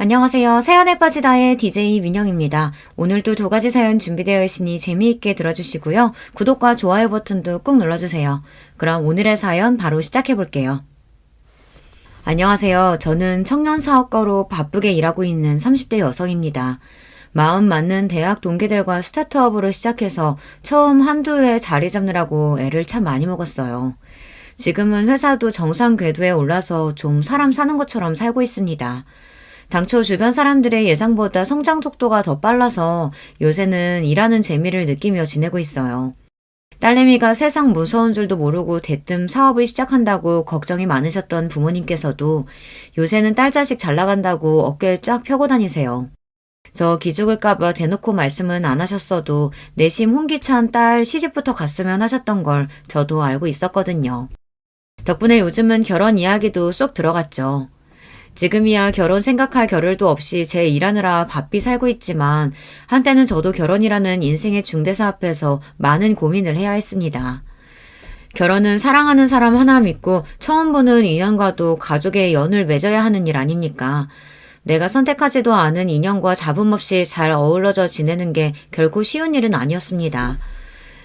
안녕하세요. 사연에 빠지다의 DJ 민영입니다. 오늘도 두 가지 사연 준비되어 있으니 재미있게 들어주시고요. 구독과 좋아요 버튼도 꾹 눌러주세요. 그럼 오늘의 사연 바로 시작해볼게요. 안녕하세요. 저는 청년 사업가로 바쁘게 일하고 있는 30대 여성입니다. 마음 맞는 대학 동기들과 스타트업으로 시작해서 처음 한두 해 자리 잡느라고 애를 참 많이 먹었어요. 지금은 회사도 정상 궤도에 올라서 좀 사람 사는 것처럼 살고 있습니다. 당초 주변 사람들의 예상보다 성장 속도가 더 빨라서 요새는 일하는 재미를 느끼며 지내고 있어요. 딸내미가 세상 무서운 줄도 모르고 대뜸 사업을 시작한다고 걱정이 많으셨던 부모님께서도 요새는 딸 자식 잘 나간다고 어깨 쫙 펴고 다니세요. 저 기죽을까봐 대놓고 말씀은 안 하셨어도 내심 혼기찬 딸 시집부터 갔으면 하셨던 걸 저도 알고 있었거든요. 덕분에 요즘은 결혼 이야기도 쏙 들어갔죠. 지금이야 결혼 생각할 겨를도 없이 제 일하느라 바삐 살고 있지만 한때는 저도 결혼이라는 인생의 중대사 앞에서 많은 고민을 해야 했습니다. 결혼은 사랑하는 사람 하나 믿고 처음 보는 인연과도 가족의 연을 맺어야 하는 일 아닙니까? 내가 선택하지도 않은 인연과 잡음 없이 잘 어우러져 지내는 게 결코 쉬운 일은 아니었습니다.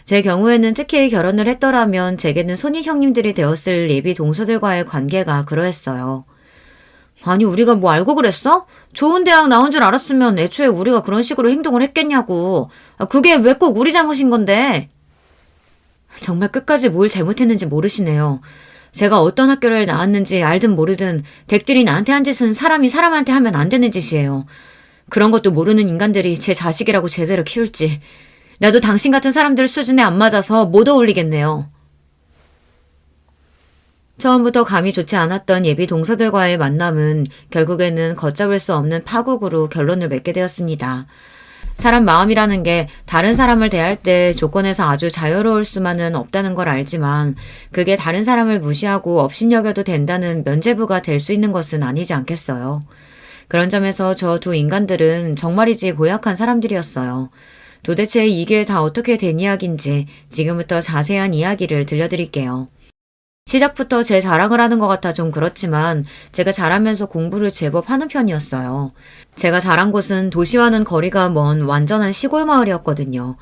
제 경우에는 특히 결혼을 했더라면 제게는 손이 형님들이 되었을 예비 동서들과의 관계가 그러했어요. 아니 우리가 뭐 알고 그랬어? 좋은 대학 나온 줄 알았으면 애초에 우리가 그런 식으로 행동을 했겠냐고. 그게 왜 꼭 우리 잘못인 건데? 정말 끝까지 뭘 잘못했는지 모르시네요. 제가 어떤 학교를 나왔는지 알든 모르든 댁들이 나한테 한 짓은 사람이 사람한테 하면 안 되는 짓이에요. 그런 것도 모르는 인간들이 제 자식이라고 제대로 키울지. 나도 당신 같은 사람들 수준에 안 맞아서 못 어울리겠네요. 처음부터 감이 좋지 않았던 예비 동서들과의 만남은 결국에는 걷잡을 수 없는 파국으로 결론을 맺게 되었습니다. 사람 마음이라는 게 다른 사람을 대할 때 조건에서 아주 자유로울 수만은 없다는 걸 알지만 그게 다른 사람을 무시하고 업신여겨도 된다는 면죄부가 될 수 있는 것은 아니지 않겠어요. 그런 점에서 저 두 인간들은 정말이지 고약한 사람들이었어요. 도대체 이게 다 어떻게 된 이야기인지 지금부터 자세한 이야기를 들려드릴게요. 시작부터 제 자랑을 하는 것 같아 좀 그렇지만 제가 잘하면서 공부를 제법 하는 편이었어요. 제가 자란 곳은 도시와는 거리가 먼 완전한 시골 마을이었거든요.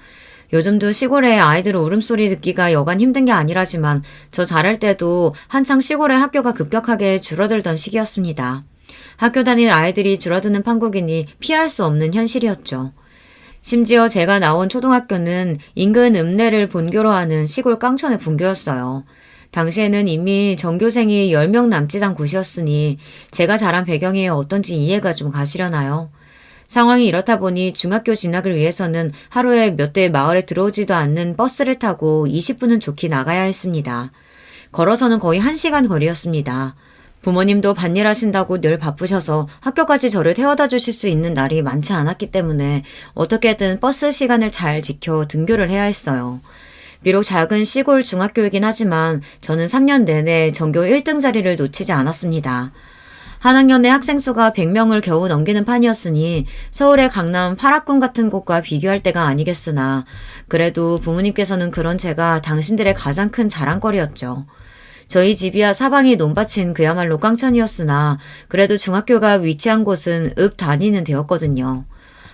요즘도 시골에 아이들 울음소리 듣기가 여간 힘든 게 아니라지만 저 자랄 때도 한창 시골의 학교가 급격하게 줄어들던 시기였습니다. 학교 다닐 아이들이 줄어드는 판국이니 피할 수 없는 현실이었죠. 심지어 제가 나온 초등학교는 인근 읍내를 본교로 하는 시골 깡촌의 분교였어요. 당시에는 이미 전교생이 10명 남짓 한 곳이었으니 제가 자란 배경이 어떤지 이해가 좀 가시려나요? 상황이 이렇다 보니 중학교 진학을 위해서는 하루에 몇 대 마을에 들어오지도 않는 버스를 타고 20분은 좋게 나가야 했습니다. 걸어서는 거의 1시간 거리였습니다. 부모님도 밭일 하신다고 늘 바쁘셔서 학교까지 저를 태워다 주실 수 있는 날이 많지 않았기 때문에 어떻게든 버스 시간을 잘 지켜 등교를 해야 했어요. 비록 작은 시골 중학교이긴 하지만 저는 3년 내내 전교 1등 자리를 놓치지 않았습니다. 한 학년의 학생 수가 100명을 겨우 넘기는 판이었으니 서울의 강남 8학군 같은 곳과 비교할 때가 아니겠으나 그래도 부모님께서는 그런 제가 당신들의 가장 큰 자랑거리였죠. 저희 집이야 사방이 논밭인 그야말로 깡천이었으나 그래도 중학교가 위치한 곳은 읍 단위는 되었거든요.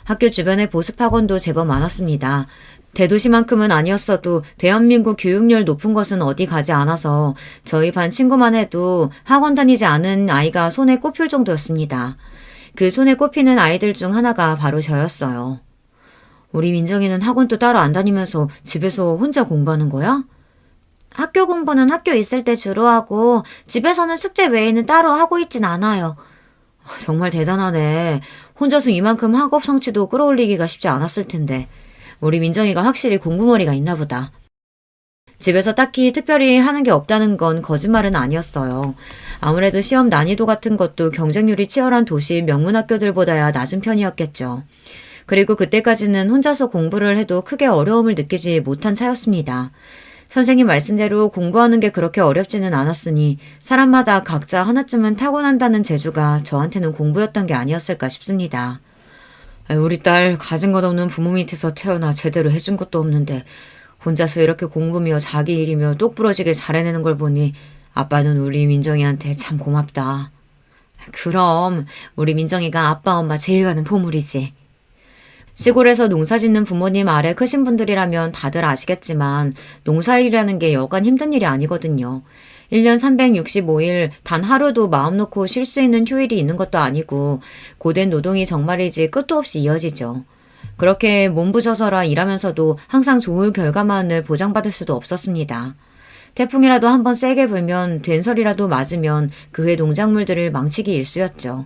학교 주변에 보습학원도 제법 많았습니다. 대도시만큼은 아니었어도 대한민국 교육열 높은 것은 어디 가지 않아서 저희 반 친구만 해도 학원 다니지 않은 아이가 손에 꼽힐 정도였습니다. 그 손에 꼽히는 아이들 중 하나가 바로 저였어요. 우리 민정이는 학원도 따로 안 다니면서 집에서 혼자 공부하는 거야? 학교 공부는 학교 있을 때 주로 하고 집에서는 숙제 외에는 따로 하고 있진 않아요. 정말 대단하네. 혼자서 이만큼 학업 성취도 끌어올리기가 쉽지 않았을 텐데. 우리 민정이가 확실히 공부머리가 있나 보다. 집에서 딱히 특별히 하는 게 없다는 건 거짓말은 아니었어요. 아무래도 시험 난이도 같은 것도 경쟁률이 치열한 도시 명문학교들보다야 낮은 편이었겠죠. 그리고 그때까지는 혼자서 공부를 해도 크게 어려움을 느끼지 못한 차였습니다. 선생님 말씀대로 공부하는 게 그렇게 어렵지는 않았으니 사람마다 각자 하나쯤은 타고난다는 재주가 저한테는 공부였던 게 아니었을까 싶습니다. 우리 딸 가진 것 없는 부모 밑에서 태어나 제대로 해준 것도 없는데 혼자서 이렇게 공부며 자기 일이며 똑부러지게 잘해내는 걸 보니 아빠는 우리 민정이한테 참 고맙다. 그럼 우리 민정이가 아빠 엄마 제일 가는 보물이지. 시골에서 농사 짓는 부모님 아래 크신 분들이라면 다들 아시겠지만 농사일이라는 게 여간 힘든 일이 아니거든요. 1년 365일 단 하루도 마음 놓고 쉴 수 있는 휴일이 있는 것도 아니고 고된 노동이 정말이지 끝도 없이 이어지죠. 그렇게 몸부셔서라 일하면서도 항상 좋은 결과만을 보장받을 수도 없었습니다. 태풍이라도 한번 세게 불면 된설이라도 맞으면 그해 농작물들을 망치기 일쑤였죠.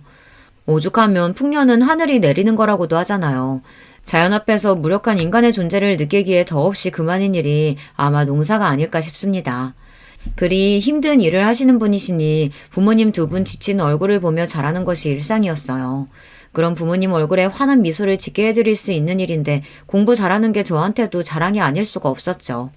오죽하면 풍년은 하늘이 내리는 거라고도 하잖아요. 자연 앞에서 무력한 인간의 존재를 느끼기에 더없이 그만인 일이 아마 농사가 아닐까 싶습니다. 그리 힘든 일을 하시는 분이시니 부모님 두 분 지친 얼굴을 보며 자라는 것이 일상이었어요. 그런 부모님 얼굴에 환한 미소를 짓게 해드릴 수 있는 일인데 공부 잘하는 게 저한테도 자랑이 아닐 수가 없었죠.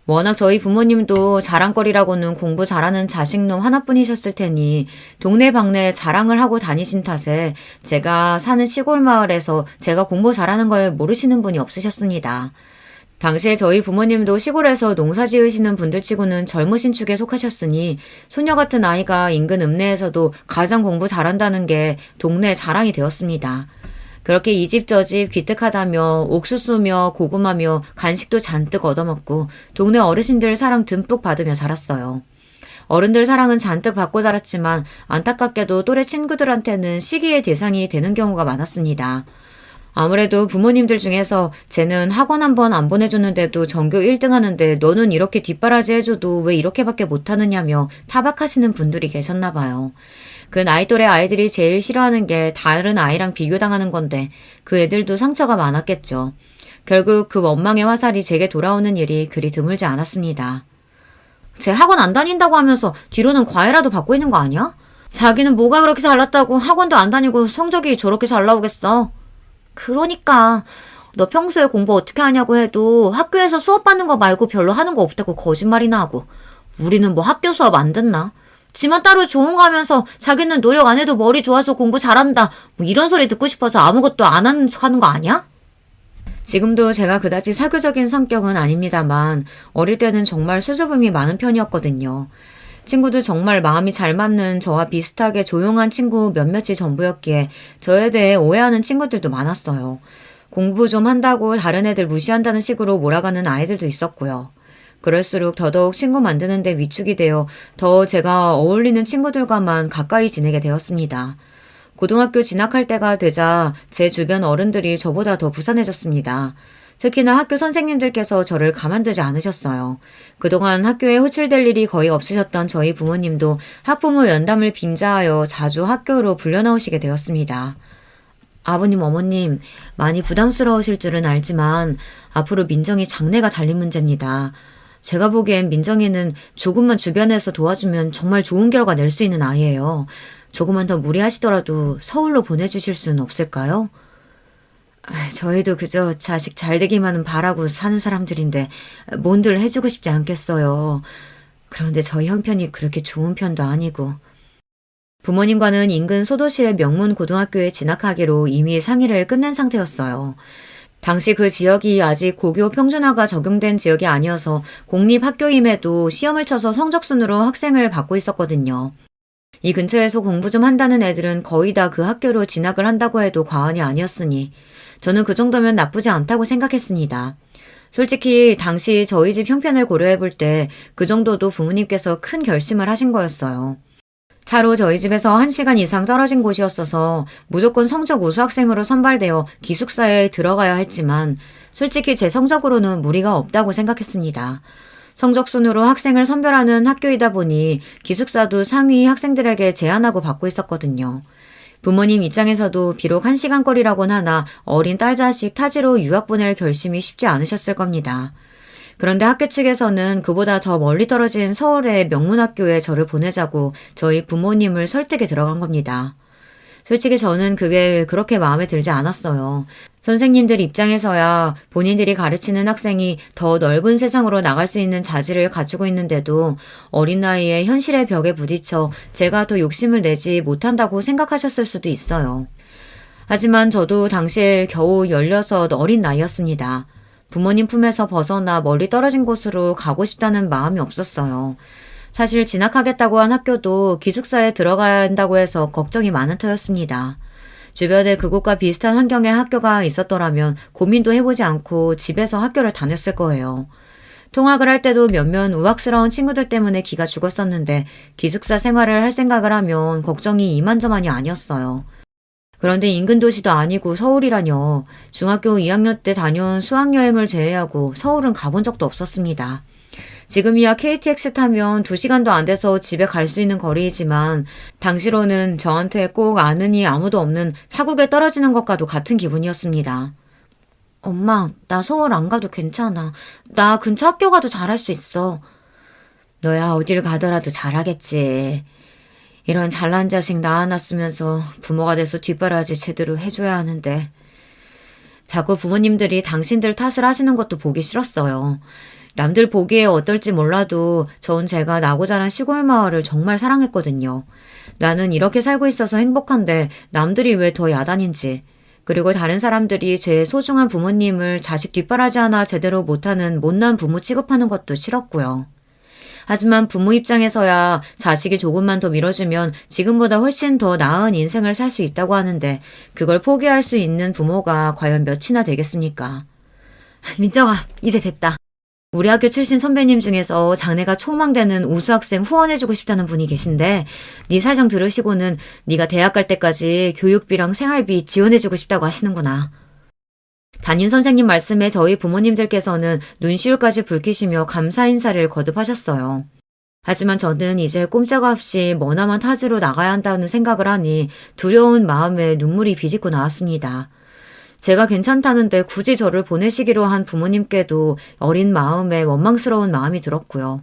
워낙 저희 부모님도 자랑거리라고는 공부 잘하는 자식놈 하나뿐이셨을 테니 동네방네 자랑을 하고 다니신 탓에 제가 사는 시골 마을에서 제가 공부 잘하는 걸 모르시는 분이 없으셨습니다. 당시에 저희 부모님도 시골에서 농사 지으시는 분들치고는 젊으신 축에 속하셨으니 소녀 같은 아이가 인근 읍내에서도 가장 공부 잘한다는 게 동네 자랑이 되었습니다. 그렇게 이 집 저 집 기특하다며 옥수수며 고구마며 간식도 잔뜩 얻어먹고 동네 어르신들 사랑 듬뿍 받으며 자랐어요. 어른들 사랑은 잔뜩 받고 자랐지만 안타깝게도 또래 친구들한테는 시기의 대상이 되는 경우가 많았습니다. 아무래도 부모님들 중에서 쟤는 학원 한 번 안 보내줬는데도 전교 1등 하는데 너는 이렇게 뒷바라지 해줘도 왜 이렇게밖에 못하느냐며 타박하시는 분들이 계셨나 봐요. 그 나이 또래 아이들이 제일 싫어하는 게 다른 아이랑 비교당하는 건데 그 애들도 상처가 많았겠죠. 결국 그 원망의 화살이 제게 돌아오는 일이 그리 드물지 않았습니다. 쟤 학원 안 다닌다고 하면서 뒤로는 과외라도 받고 있는 거 아니야? 자기는 뭐가 그렇게 잘났다고 학원도 안 다니고 성적이 저렇게 잘 나오겠어. 그러니까 너 평소에 공부 어떻게 하냐고 해도 학교에서 수업 받는 거 말고 별로 하는 거 없다고 거짓말이나 하고 우리는 뭐 학교 수업 안 듣나? 지만 따로 좋은 거 하면서 자기는 노력 안 해도 머리 좋아서 공부 잘한다 뭐 이런 소리 듣고 싶어서 아무것도 안 하는 척 하는 거 아니야? 지금도 제가 그다지 사교적인 성격은 아닙니다만 어릴 때는 정말 수줍음이 많은 편이었거든요. 친구도 정말 마음이 잘 맞는 저와 비슷하게 조용한 친구 몇몇이 전부였기에 저에 대해 오해하는 친구들도 많았어요. 공부 좀 한다고 다른 애들 무시한다는 식으로 몰아가는 아이들도 있었고요. 그럴수록 더더욱 친구 만드는 데 위축이 되어 더 제가 어울리는 친구들과만 가까이 지내게 되었습니다. 고등학교 진학할 때가 되자 제 주변 어른들이 저보다 더 부산해졌습니다. 특히나 학교 선생님들께서 저를 가만두지 않으셨어요. 그동안 학교에 호출될 일이 거의 없으셨던 저희 부모님도 학부모 연담을 빙자하여 자주 학교로 불려나오시게 되었습니다. 아버님, 어머님, 많이 부담스러우실 줄은 알지만 앞으로 민정이 장래가 달린 문제입니다. 제가 보기엔 민정이는 조금만 주변에서 도와주면 정말 좋은 결과 낼 수 있는 아이예요. 조금만 더 무리하시더라도 서울로 보내주실 수는 없을까요? 저희도 그저 자식 잘 되기만은 바라고 사는 사람들인데 뭔들 해주고 싶지 않겠어요. 그런데 저희 형편이 그렇게 좋은 편도 아니고. 부모님과는 인근 소도시의 명문 고등학교에 진학하기로 이미 상의를 끝낸 상태였어요. 당시 그 지역이 아직 고교 평준화가 적용된 지역이 아니어서 공립학교임에도 시험을 쳐서 성적순으로 학생을 받고 있었거든요. 이 근처에서 공부 좀 한다는 애들은 거의 다 그 학교로 진학을 한다고 해도 과언이 아니었으니 저는 그 정도면 나쁘지 않다고 생각했습니다. 솔직히 당시 저희 집 형편을 고려해 볼 때 그 정도도 부모님께서 큰 결심을 하신 거였어요. 차로 저희 집에서 1시간 이상 떨어진 곳이었어서 무조건 성적 우수 학생으로 선발되어 기숙사에 들어가야 했지만 솔직히 제 성적으로는 무리가 없다고 생각했습니다. 성적 순으로 학생을 선별하는 학교이다 보니 기숙사도 상위 학생들에게 제한하고 받고 있었거든요. 부모님 입장에서도 비록 1시간 거리라곤 하나 어린 딸 자식 타지로 유학 보낼 결심이 쉽지 않으셨을 겁니다. 그런데 학교 측에서는 그보다 더 멀리 떨어진 서울의 명문학교에 저를 보내자고 저희 부모님을 설득에 들어간 겁니다. 솔직히 저는 그게 그렇게 마음에 들지 않았어요. 선생님들 입장에서야 본인들이 가르치는 학생이 더 넓은 세상으로 나갈 수 있는 자질을 갖추고 있는데도 어린 나이에 현실의 벽에 부딪혀 제가 더 욕심을 내지 못한다고 생각하셨을 수도 있어요. 하지만 저도 당시에 겨우 16 어린 나이였습니다. 부모님 품에서 벗어나 멀리 떨어진 곳으로 가고 싶다는 마음이 없었어요. 사실 진학하겠다고 한 학교도 기숙사에 들어가야 한다고 해서 걱정이 많은 터였습니다. 주변에 그곳과 비슷한 환경의 학교가 있었더라면 고민도 해보지 않고 집에서 학교를 다녔을 거예요. 통학을 할 때도 몇몇 우악스러운 친구들 때문에 기가 죽었었는데 기숙사 생활을 할 생각을 하면 걱정이 이만저만이 아니었어요. 그런데 인근 도시도 아니고 서울이라뇨. 중학교 2학년 때 다녀온 수학여행을 제외하고 서울은 가본 적도 없었습니다. 지금이야 KTX 타면 2시간도 안 돼서 집에 갈 수 있는 거리이지만 당시로는 저한테 꼭 아는이 아무도 없는 타국에 떨어지는 것과도 같은 기분이었습니다. 엄마, 나 서울 안 가도 괜찮아. 나 근처 학교 가도 잘할 수 있어. 너야 어딜 가더라도 잘하겠지. 이런 잘난 자식 낳아놨으면서 부모가 돼서 뒷바라지 제대로 해줘야 하는데. 자꾸 부모님들이 당신들 탓을 하시는 것도 보기 싫었어요. 남들 보기에 어떨지 몰라도 전 제가 나고 자란 시골 마을을 정말 사랑했거든요. 나는 이렇게 살고 있어서 행복한데 남들이 왜 더 야단인지. 그리고 다른 사람들이 제 소중한 부모님을 자식 뒷바라지 하나 제대로 못하는 못난 부모 취급하는 것도 싫었고요. 하지만 부모 입장에서야 자식이 조금만 더 밀어주면 지금보다 훨씬 더 나은 인생을 살 수 있다고 하는데 그걸 포기할 수 있는 부모가 과연 몇이나 되겠습니까? 민정아, 이제 됐다. 우리 학교 출신 선배님 중에서 장래가 촉망되는 우수학생 후원해주고 싶다는 분이 계신데 네 사정 들으시고는 네가 대학 갈 때까지 교육비랑 생활비 지원해주고 싶다고 하시는구나. 담임 선생님 말씀에 저희 부모님들께서는 눈시울까지 붉히시며 감사 인사를 거듭하셨어요. 하지만 저는 이제 꼼짝없이 머나먼 타지로 나가야 한다는 생각을 하니 두려운 마음에 눈물이 비집고 나왔습니다. 제가 괜찮다는데 굳이 저를 보내시기로 한 부모님께도 어린 마음에 원망스러운 마음이 들었고요.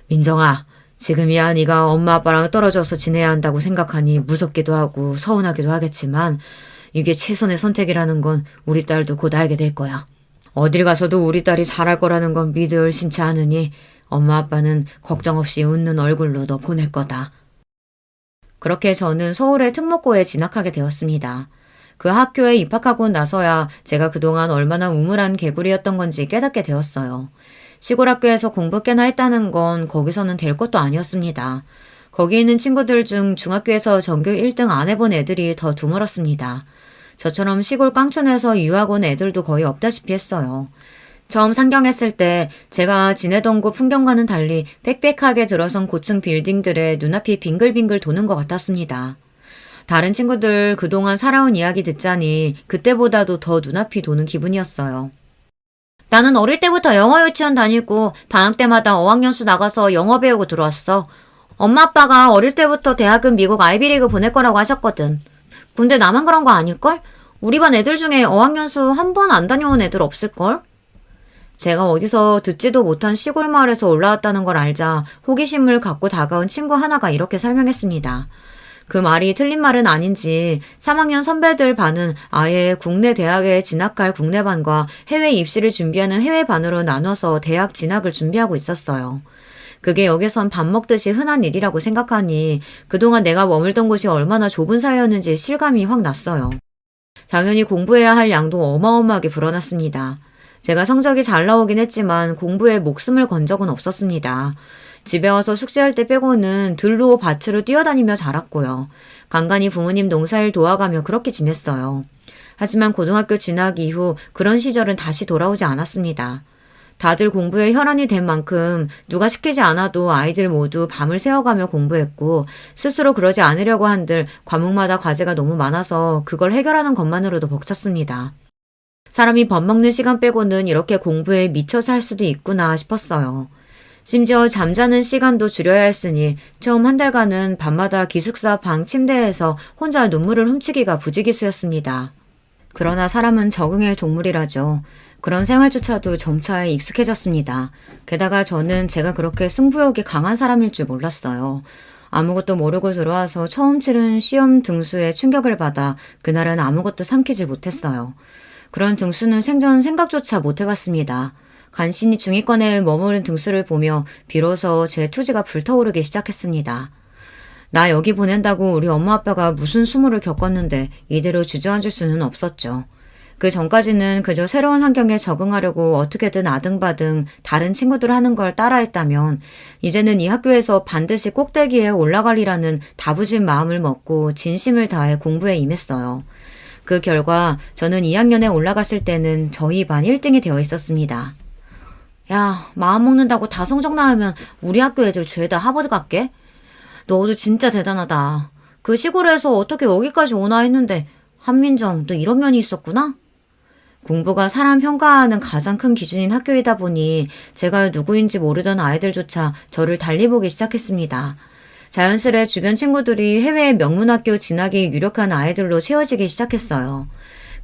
민정아, 지금이야 네가 엄마 아빠랑 떨어져서 지내야 한다고 생각하니 무섭기도 하고 서운하기도 하겠지만 이게 최선의 선택이라는 건 우리 딸도 곧 알게 될 거야. 어딜 가서도 우리 딸이 잘할 거라는 건 믿을 의심치 않으니 엄마 아빠는 걱정 없이 웃는 얼굴로 너 보낼 거다. 그렇게 저는 서울의 특목고에 진학하게 되었습니다. 그 학교에 입학하고 나서야 제가 그동안 얼마나 우물한 개구리였던 건지 깨닫게 되었어요. 시골 학교에서 공부 꽤나 했다는 건 거기서는 될 것도 아니었습니다. 거기 있는 친구들 중 중학교에서 전교 1등 안 해본 애들이 더 드물었습니다. 저처럼 시골 깡촌에서 유학 온 애들도 거의 없다시피 했어요. 처음 상경했을 때 제가 지내던 곳 풍경과는 달리 빽빽하게 들어선 고층 빌딩들의 눈앞이 빙글빙글 도는 것 같았습니다. 다른 친구들 그동안 살아온 이야기 듣자니 그때보다도 더 눈앞이 도는 기분이었어요. 나는 어릴 때부터 영어 유치원 다니고 방학 때마다 어학연수 나가서 영어 배우고 들어왔어. 엄마 아빠가 어릴 때부터 대학은 미국 아이비리그 보낼 거라고 하셨거든. 근데 나만 그런 거 아닐걸? 우리 반 애들 중에 어학연수 한 번 안 다녀온 애들 없을걸? 제가 어디서 듣지도 못한 시골 마을에서 올라왔다는 걸 알자 호기심을 갖고 다가온 친구 하나가 이렇게 설명했습니다. 그 말이 틀린 말은 아닌지 3학년 선배들 반은 아예 국내 대학에 진학할 국내반과 해외 입시를 준비하는 해외반으로 나눠서 대학 진학을 준비하고 있었어요. 그게 여기선 밥 먹듯이 흔한 일이라고 생각하니 그동안 내가 머물던 곳이 얼마나 좁은 사이였는지 실감이 확 났어요. 당연히 공부해야 할 양도 어마어마하게 불어났습니다. 제가 성적이 잘 나오긴 했지만 공부에 목숨을 건 적은 없었습니다. 집에 와서 숙제할 때 빼고는 들로 밭으로 뛰어다니며 자랐고요. 간간히 부모님 농사일 도와가며 그렇게 지냈어요. 하지만 고등학교 진학 이후 그런 시절은 다시 돌아오지 않았습니다. 다들 공부에 혈안이 된 만큼 누가 시키지 않아도 아이들 모두 밤을 새워가며 공부했고 스스로 그러지 않으려고 한들 과목마다 과제가 너무 많아서 그걸 해결하는 것만으로도 벅찼습니다. 사람이 밥 먹는 시간 빼고는 이렇게 공부에 미쳐 살 수도 있구나 싶었어요. 심지어 잠자는 시간도 줄여야 했으니 처음 한 달간은 밤마다 기숙사 방 침대에서 혼자 눈물을 훔치기가 부지기수였습니다. 그러나 사람은 적응의 동물이라죠. 그런 생활조차도 점차 익숙해졌습니다. 게다가 저는 제가 그렇게 승부욕이 강한 사람일 줄 몰랐어요. 아무것도 모르고 들어와서 처음 치른 시험 등수에 충격을 받아 그날은 아무것도 삼키질 못했어요. 그런 등수는 생전 생각조차 못 해봤습니다. 간신히 중위권에 머무른 등수를 보며 비로소 제 투지가 불타오르기 시작했습니다. 나 여기 보낸다고 우리 엄마 아빠가 무슨 수모를 겪었는데 이대로 주저앉을 수는 없었죠. 그 전까지는 그저 새로운 환경에 적응하려고 어떻게든 아등바등 다른 친구들 하는 걸 따라했다면 이제는 이 학교에서 반드시 꼭대기에 올라가리라는 다부진 마음을 먹고 진심을 다해 공부에 임했어요. 그 결과 저는 2학년에 올라갔을 때는 저희 반 1등이 되어 있었습니다. 야, 마음 먹는다고 다 성적 나으면 우리 학교 애들 죄다 하버드 갈게? 너도 진짜 대단하다. 그 시골에서 어떻게 여기까지 오나 했는데 한민정, 너 이런 면이 있었구나? 공부가 사람 평가하는 가장 큰 기준인 학교이다 보니 제가 누구인지 모르던 아이들조차 저를 달리 보기 시작했습니다. 자연스레 주변 친구들이 해외 명문학교 진학이 유력한 아이들로 채워지기 시작했어요.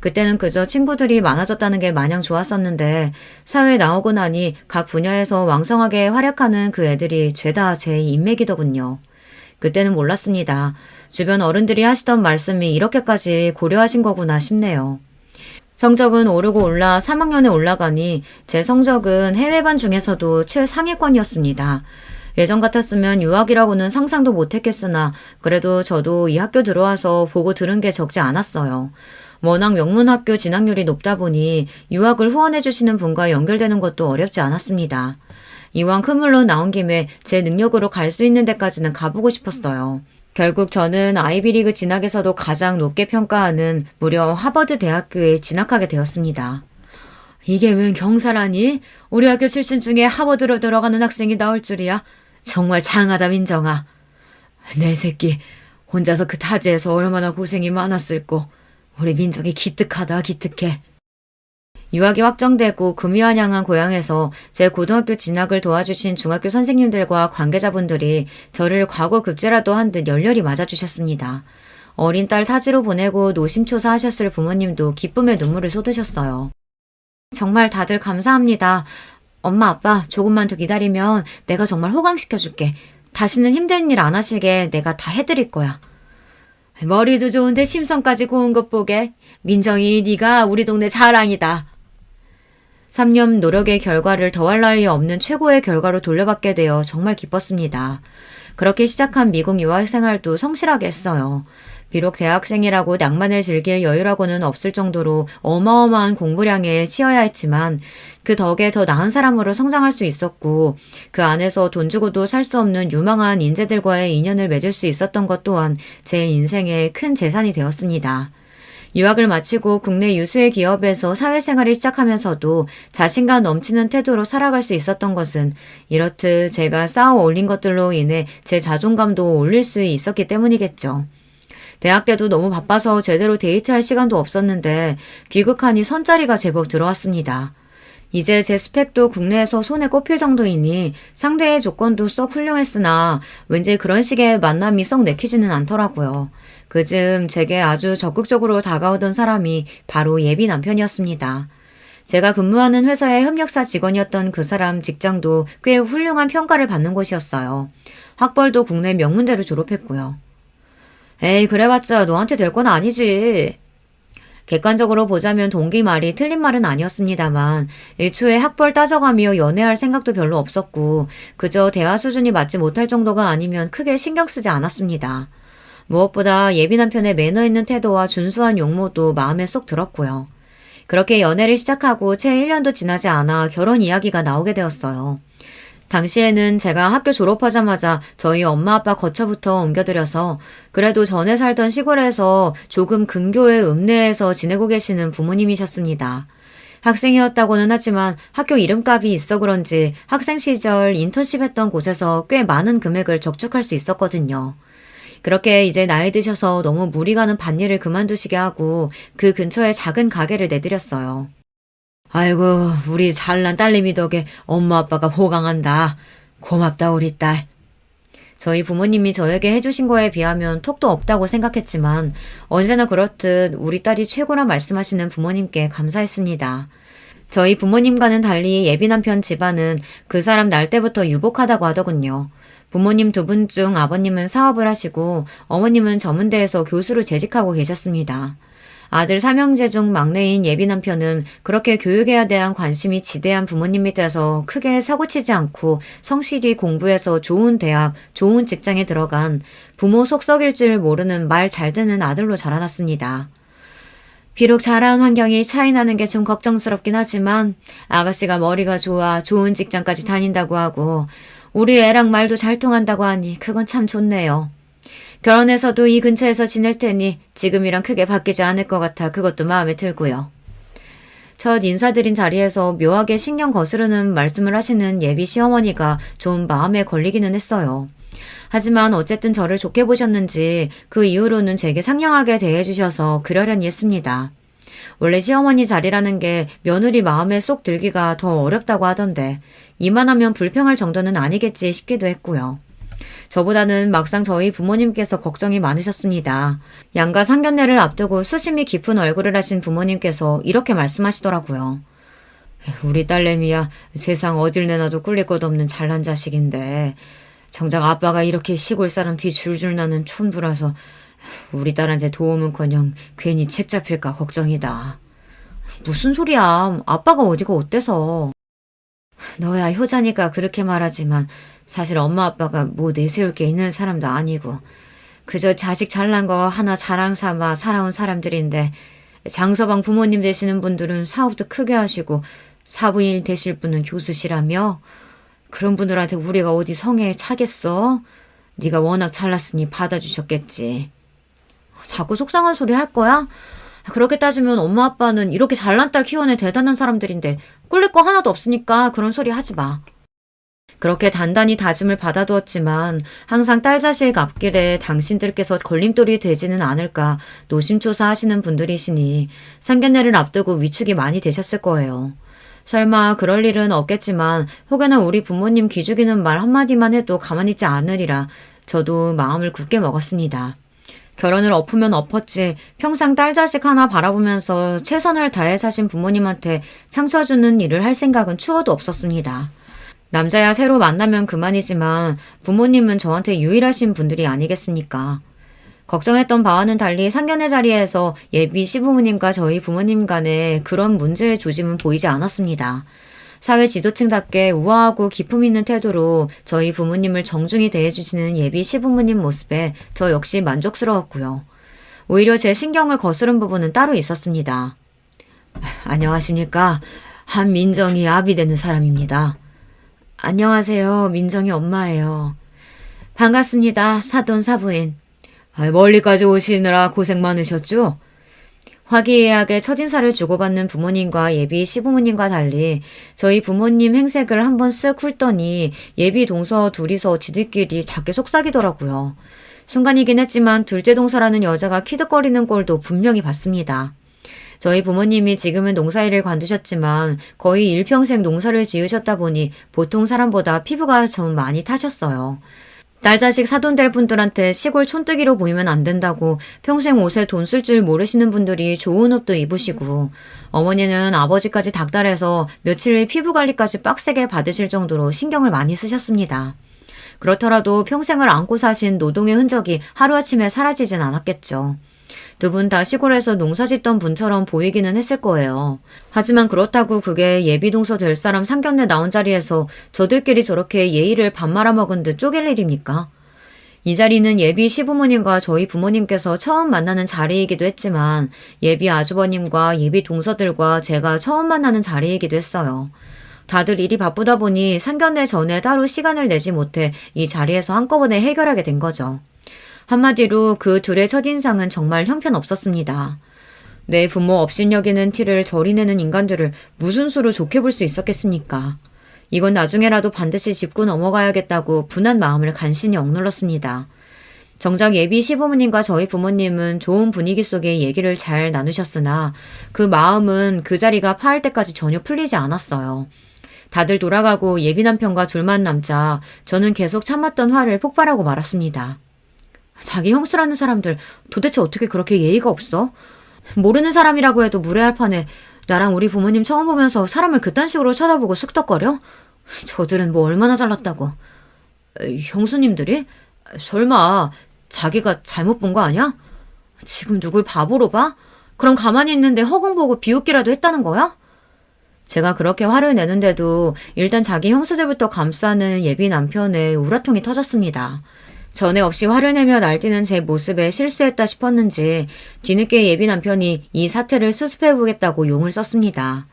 그때는 그저 친구들이 많아졌다는 게 마냥 좋았었는데 사회에 나오고 나니 각 분야에서 왕성하게 활약하는 그 애들이 죄다 제 인맥이더군요. 그때는 몰랐습니다. 주변 어른들이 하시던 말씀이 이렇게까지 고려하신 거구나 싶네요. 성적은 오르고 올라 3학년에 올라가니 제 성적은 해외반 중에서도 최상위권이었습니다. 예전 같았으면 유학이라고는 상상도 못했겠으나 그래도 저도 이 학교 들어와서 보고 들은 게 적지 않았어요. 워낙 명문학교 진학률이 높다 보니 유학을 후원해 주시는 분과 연결되는 것도 어렵지 않았습니다. 이왕 큰 물로 나온 김에 제 능력으로 갈 수 있는 데까지는 가보고 싶었어요. 결국 저는 아이비리그 진학에서도 가장 높게 평가하는 무려 하버드 대학교에 진학하게 되었습니다. 이게 웬 경사라니? 우리 학교 출신 중에 하버드로 들어가는 학생이 나올 줄이야. 정말 장하다 민정아. 내 새끼 혼자서 그 타지에서 얼마나 고생이 많았을꼬. 우리 민정이 기특하다 기특해. 유학이 확정되고 금유한양한 고향에서 제 고등학교 진학을 도와주신 중학교 선생님들과 관계자분들이 저를 과거 급제라도 한 듯 열렬히 맞아주셨습니다. 어린 딸 타지로 보내고 노심초사하셨을 부모님도 기쁨의 눈물을 쏟으셨어요. 정말 다들 감사합니다. 엄마 아빠 조금만 더 기다리면 내가 정말 호강시켜줄게. 다시는 힘든 일 안 하시게 내가 다 해드릴 거야. 머리도 좋은데 심성까지 고운 것 보게. 민정이 네가 우리 동네 자랑이다. 3년 노력의 결과를 더할 나위 없는 최고의 결과로 돌려받게 되어 정말 기뻤습니다. 그렇게 시작한 미국 유학 생활도 성실하게 했어요. 비록 대학생이라고 낭만을 즐길 여유라고는 없을 정도로 어마어마한 공부량에 치여야 했지만 그 덕에 더 나은 사람으로 성장할 수 있었고 그 안에서 돈 주고도 살 수 없는 유망한 인재들과의 인연을 맺을 수 있었던 것 또한 제 인생의 큰 재산이 되었습니다. 유학을 마치고 국내 유수의 기업에서 사회생활을 시작하면서도 자신감 넘치는 태도로 살아갈 수 있었던 것은 이렇듯 제가 쌓아 올린 것들로 인해 제 자존감도 올릴 수 있었기 때문이겠죠. 대학 때도 너무 바빠서 제대로 데이트할 시간도 없었는데 귀국하니 선자리가 제법 들어왔습니다. 이제 제 스펙도 국내에서 손에 꼽힐 정도이니 상대의 조건도 썩 훌륭했으나 왠지 그런 식의 만남이 썩 내키지는 않더라고요. 그즈음 제게 아주 적극적으로 다가오던 사람이 바로 예비 남편이었습니다. 제가 근무하는 회사의 협력사 직원이었던 그 사람 직장도 꽤 훌륭한 평가를 받는 곳이었어요. 학벌도 국내 명문대로 졸업했고요. 에이 그래봤자 너한테 될 건 아니지. 객관적으로 보자면 동기 말이 틀린 말은 아니었습니다만 애초에 학벌 따져가며 연애할 생각도 별로 없었고 그저 대화 수준이 맞지 못할 정도가 아니면 크게 신경 쓰지 않았습니다. 무엇보다 예비 남편의 매너 있는 태도와 준수한 용모도 마음에 쏙 들었고요. 그렇게 연애를 시작하고 채 1년도 지나지 않아 결혼 이야기가 나오게 되었어요. 당시에는 제가 학교 졸업하자마자 저희 엄마 아빠 거처부터 옮겨드려서 그래도 전에 살던 시골에서 조금 근교의 읍내에서 지내고 계시는 부모님이셨습니다. 학생이었다고는 하지만 학교 이름값이 있어 그런지 학생 시절 인턴십 했던 곳에서 꽤 많은 금액을 적축할 수 있었거든요. 그렇게 이제 나이 드셔서 너무 무리 가는 밭일을 그만두시게 하고 그 근처에 작은 가게를 내드렸어요. 아이고 우리 잘난 딸내미 덕에 엄마 아빠가 호강한다. 고맙다 우리 딸. 저희 부모님이 저에게 해주신 거에 비하면 톡도 없다고 생각했지만 언제나 그렇듯 우리 딸이 최고라 말씀하시는 부모님께 감사했습니다. 저희 부모님과는 달리 예비 남편 집안은 그 사람 날 때부터 유복하다고 하더군요. 부모님 두 분 중 아버님은 사업을 하시고 어머님은 전문대에서 교수로 재직하고 계셨습니다. 아들 삼형제 중 막내인 예비 남편은 그렇게 교육에 대한 관심이 지대한 부모님 밑에서 크게 사고치지 않고 성실히 공부해서 좋은 대학, 좋은 직장에 들어간 부모 속 썩일 줄 모르는 말 잘 듣는 아들로 자라났습니다. 비록 자라온 환경이 차이 나는 게 좀 걱정스럽긴 하지만 아가씨가 머리가 좋아 좋은 직장까지 다닌다고 하고 우리 애랑 말도 잘 통한다고 하니 그건 참 좋네요. 결혼해서도 이 근처에서 지낼 테니 지금이랑 크게 바뀌지 않을 것 같아 그것도 마음에 들고요. 첫 인사드린 자리에서 묘하게 신경 거스르는 말씀을 하시는 예비 시어머니가 좀 마음에 걸리기는 했어요. 하지만 어쨌든 저를 좋게 보셨는지 그 이후로는 제게 상냥하게 대해주셔서 그러려니 했습니다. 원래 시어머니 자리라는 게 며느리 마음에 쏙 들기가 더 어렵다고 하던데 이만하면 불평할 정도는 아니겠지 싶기도 했고요. 저보다는 막상 저희 부모님께서 걱정이 많으셨습니다. 양가 상견례를 앞두고 수심이 깊은 얼굴을 하신 부모님께서 이렇게 말씀하시더라고요. 우리 딸내미야 세상 어딜 내놔도 꿀릴 것 없는 잘난 자식인데 정작 아빠가 이렇게 시골 사람 뒤 줄줄 나는 촌부라서 우리 딸한테 도움은커녕 괜히 책 잡힐까 걱정이다. 무슨 소리야. 아빠가 어디가 어때서. 너야 효자니까 그렇게 말하지만 사실 엄마 아빠가 뭐 내세울 게 있는 사람도 아니고 그저 자식 잘난 거 하나 자랑 삼아 살아온 사람들인데 장서방 부모님 되시는 분들은 사업도 크게 하시고 사부인 되실 분은 교수시라며 그런 분들한테 우리가 어디 성에 차겠어? 네가 워낙 잘났으니 받아주셨겠지. 자꾸 속상한 소리 할 거야? 그렇게 따지면 엄마 아빠는 이렇게 잘난 딸 키워낸 대단한 사람들인데 꿀릴 거 하나도 없으니까 그런 소리 하지 마. 그렇게 단단히 다짐을 받아두었지만 항상 딸 자식 앞길에 당신들께서 걸림돌이 되지는 않을까 노심초사하시는 분들이시니 상견례를 앞두고 위축이 많이 되셨을 거예요. 설마 그럴 일은 없겠지만 혹여나 우리 부모님 기죽이는 말 한마디만 해도 가만히 있지 않으리라 저도 마음을 굳게 먹었습니다. 결혼을 엎으면 엎었지 평생 딸 자식 하나 바라보면서 최선을 다해 사신 부모님한테 상처 주는 일을 할 생각은 추워도 없었습니다. 남자야 새로 만나면 그만이지만 부모님은 저한테 유일하신 분들이 아니겠습니까? 걱정했던 바와는 달리 상견례 자리에서 예비 시부모님과 저희 부모님 간에 그런 문제의 조짐은 보이지 않았습니다. 사회 지도층답게 우아하고 기품 있는 태도로 저희 부모님을 정중히 대해주시는 예비 시부모님 모습에 저 역시 만족스러웠고요. 오히려 제 신경을 거스른 부분은 따로 있었습니다. 안녕하십니까. 한민정이 아비 되는 사람입니다. 안녕하세요. 민정이 엄마예요. 반갑습니다. 사돈 사부인. 멀리까지 오시느라 고생 많으셨죠? 화기애애하게 첫인사를 주고받는 부모님과 예비 시부모님과 달리 저희 부모님 행색을 한번 쓱 훑더니 예비 동서 둘이서 지들끼리 작게 속삭이더라고요. 순간이긴 했지만 둘째 동서라는 여자가 키득거리는 꼴도 분명히 봤습니다. 저희 부모님이 지금은 농사일을 관두셨지만 거의 일평생 농사를 지으셨다 보니 보통 사람보다 피부가 좀 많이 타셨어요. 딸 자식 사돈 될 분들한테 시골 촌뜨기로 보이면 안 된다고 평생 옷에 돈 쓸 줄 모르시는 분들이 좋은 옷도 입으시고 어머니는 아버지까지 닥달해서 며칠 피부 관리까지 빡세게 받으실 정도로 신경을 많이 쓰셨습니다. 그렇더라도 평생을 안고 사신 노동의 흔적이 하루아침에 사라지진 않았겠죠. 두 분 다 시골에서 농사짓던 분처럼 보이기는 했을 거예요. 하지만 그렇다고 그게 예비동서 될 사람 상견례 나온 자리에서 저들끼리 저렇게 예의를 밥 말아먹은 듯 쪼갤 일입니까? 이 자리는 예비 시부모님과 저희 부모님께서 처음 만나는 자리이기도 했지만 예비 아주버님과 예비 동서들과 제가 처음 만나는 자리이기도 했어요. 다들 일이 바쁘다 보니 상견례 전에 따로 시간을 내지 못해 이 자리에서 한꺼번에 해결하게 된 거죠. 한마디로 그 둘의 첫인상은 정말 형편없었습니다. 내 부모 업신여기는 티를 저리 내는 인간들을 무슨 수로 좋게 볼 수 있었겠습니까? 이건 나중에라도 반드시 짚고 넘어가야겠다고 분한 마음을 간신히 억눌렀습니다. 정작 예비 시부모님과 저희 부모님은 좋은 분위기 속에 얘기를 잘 나누셨으나 그 마음은 그 자리가 파할 때까지 전혀 풀리지 않았어요. 다들 돌아가고 예비 남편과 둘만 남자 저는 계속 참았던 화를 폭발하고 말았습니다. 자기 형수라는 사람들 도대체 어떻게 그렇게 예의가 없어? 모르는 사람이라고 해도 무례할 판에 나랑 우리 부모님 처음 보면서 사람을 그딴 식으로 쳐다보고 쑥덕거려? 저들은 뭐 얼마나 잘났다고. 형수님들이? 설마 자기가 잘못 본 거 아니야? 지금 누굴 바보로 봐? 그럼 가만히 있는데 허공 보고 비웃기라도 했다는 거야? 제가 그렇게 화를 내는데도 일단 자기 형수들부터 감싸는 예비 남편의 우라통이 터졌습니다. 전에 없이 화를 내며 날뛰는 제 모습에 실수했다 싶었는지 뒤늦게 예비 남편이 이 사태를 수습해보겠다고 용을 썼습니다.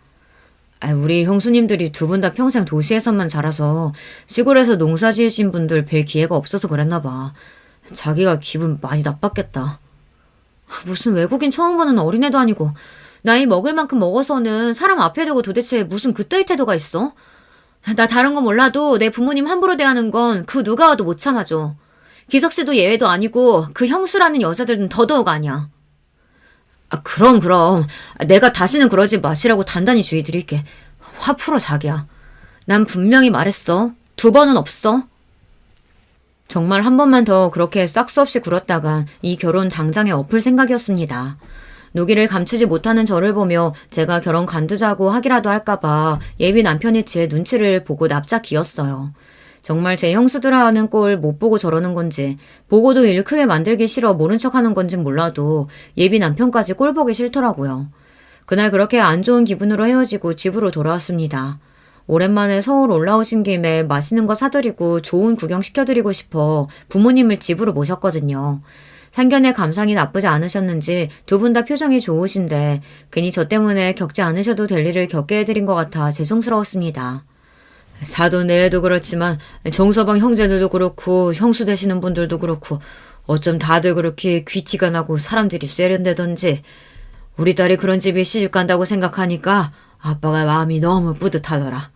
우리 형수님들이 두 분 다 평생 도시에서만 자라서 시골에서 농사 지으신 분들 뵐 기회가 없어서 그랬나 봐. 자기가 기분 많이 나빴겠다. 무슨 외국인 처음 보는 어린애도 아니고 나이 먹을 만큼 먹어서는 사람 앞에 두고 도대체 무슨 그따위 태도가 있어? 나 다른 거 몰라도 내 부모님 함부로 대하는 건 그 누가 와도 못 참아줘. 기석 씨도 예외도 아니고 그 형수라는 여자들은 더더욱 아니야. 그럼. 내가 다시는 그러지 마시라고 단단히 주의 드릴게. 화 풀어 자기야. 난 분명히 말했어. 2번은 없어. 정말 한 번만 더 그렇게 싹수 없이 굴었다간 이 결혼 당장에 엎을 생각이었습니다. 노기를 감추지 못하는 저를 보며 제가 결혼 관두자고 하기라도 할까봐 예비 남편이 제 눈치를 보고 납작 기었어요. 정말 제 형수들하는 꼴 못 보고 저러는 건지 보고도 일 크게 만들기 싫어 모른 척하는 건진 몰라도 예비 남편까지 꼴 보기 싫더라고요. 그날 그렇게 안 좋은 기분으로 헤어지고 집으로 돌아왔습니다. 오랜만에 서울 올라오신 김에 맛있는 거 사드리고 좋은 구경 시켜드리고 싶어 부모님을 집으로 모셨거든요. 상견례 감상이 나쁘지 않으셨는지 두 분 다 표정이 좋으신데 괜히 저 때문에 겪지 않으셔도 될 일을 겪게 해드린 것 같아 죄송스러웠습니다. 사돈 내외도 그렇지만 정서방 형제들도 그렇고 형수 되시는 분들도 그렇고 어쩜 다들 그렇게 귀티가 나고 사람들이 세련되던지 우리 딸이 그런 집에 시집 간다고 생각하니까 아빠가 마음이 너무 뿌듯하더라.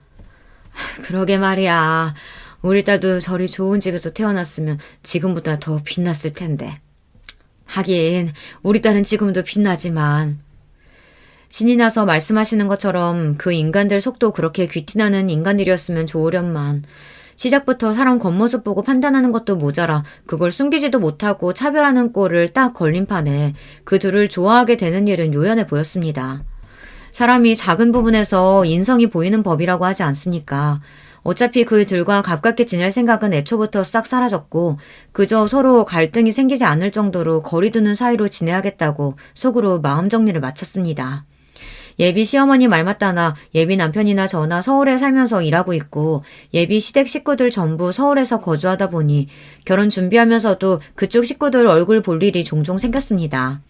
그러게 말이야. 우리 딸도 저리 좋은 집에서 태어났으면 지금보다 더 빛났을 텐데. 하긴 우리 딸은 지금도 빛나지만 신이 나서 말씀하시는 것처럼 그 인간들 속도 그렇게 귀티나는 인간들이었으면 좋으련만 시작부터 사람 겉모습 보고 판단하는 것도 모자라 그걸 숨기지도 못하고 차별하는 꼴을 딱 걸린 판에 그 둘을 좋아하게 되는 일은 요연해 보였습니다. 사람이 작은 부분에서 인성이 보이는 법이라고 하지 않습니까? 어차피 그들과 가깝게 지낼 생각은 애초부터 싹 사라졌고 그저 서로 갈등이 생기지 않을 정도로 거리두는 사이로 지내야겠다고 속으로 마음 정리를 마쳤습니다. 예비 시어머니 말 맞다나 예비 남편이나 저나 서울에 살면서 일하고 있고 예비 시댁 식구들 전부 서울에서 거주하다 보니 결혼 준비하면서도 그쪽 식구들 얼굴 볼 일이 종종 생겼습니다.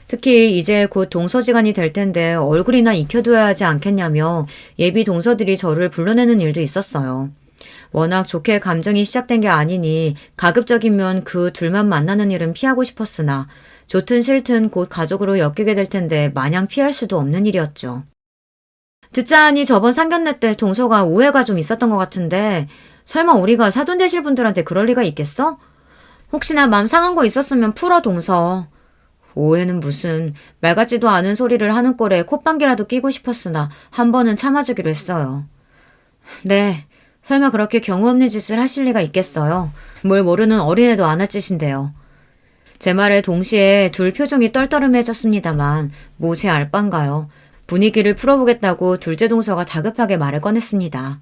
특히 이제 곧 동서지간이 될 텐데 얼굴이나 익혀둬야 하지 않겠냐며 예비 동서들이 저를 불러내는 일도 있었어요. 워낙 좋게 감정이 시작된 게 아니니 가급적이면 그 둘만 만나는 일은 피하고 싶었으나 좋든 싫든 곧 가족으로 엮이게 될 텐데 마냥 피할 수도 없는 일이었죠. 듣자 하니 저번 상견례 때 동서가 오해가 좀 있었던 것 같은데 설마 우리가 사돈 되실 분들한테 그럴 리가 있겠어? 혹시나 마음 상한 거 있었으면 풀어 동서. 오해는 무슨 말 같지도 않은 소리를 하는 꼴에 콧방귀라도 끼고 싶었으나 한 번은 참아주기로 했어요. 네, 설마 그렇게 경우 없는 짓을 하실 리가 있겠어요. 뭘 모르는 어린애도 안 할 짓인데요. 제 말에 동시에 둘 표정이 떨떠름해졌습니다만 뭐 제 알바인가요. 분위기를 풀어보겠다고 둘째 동서가 다급하게 말을 꺼냈습니다.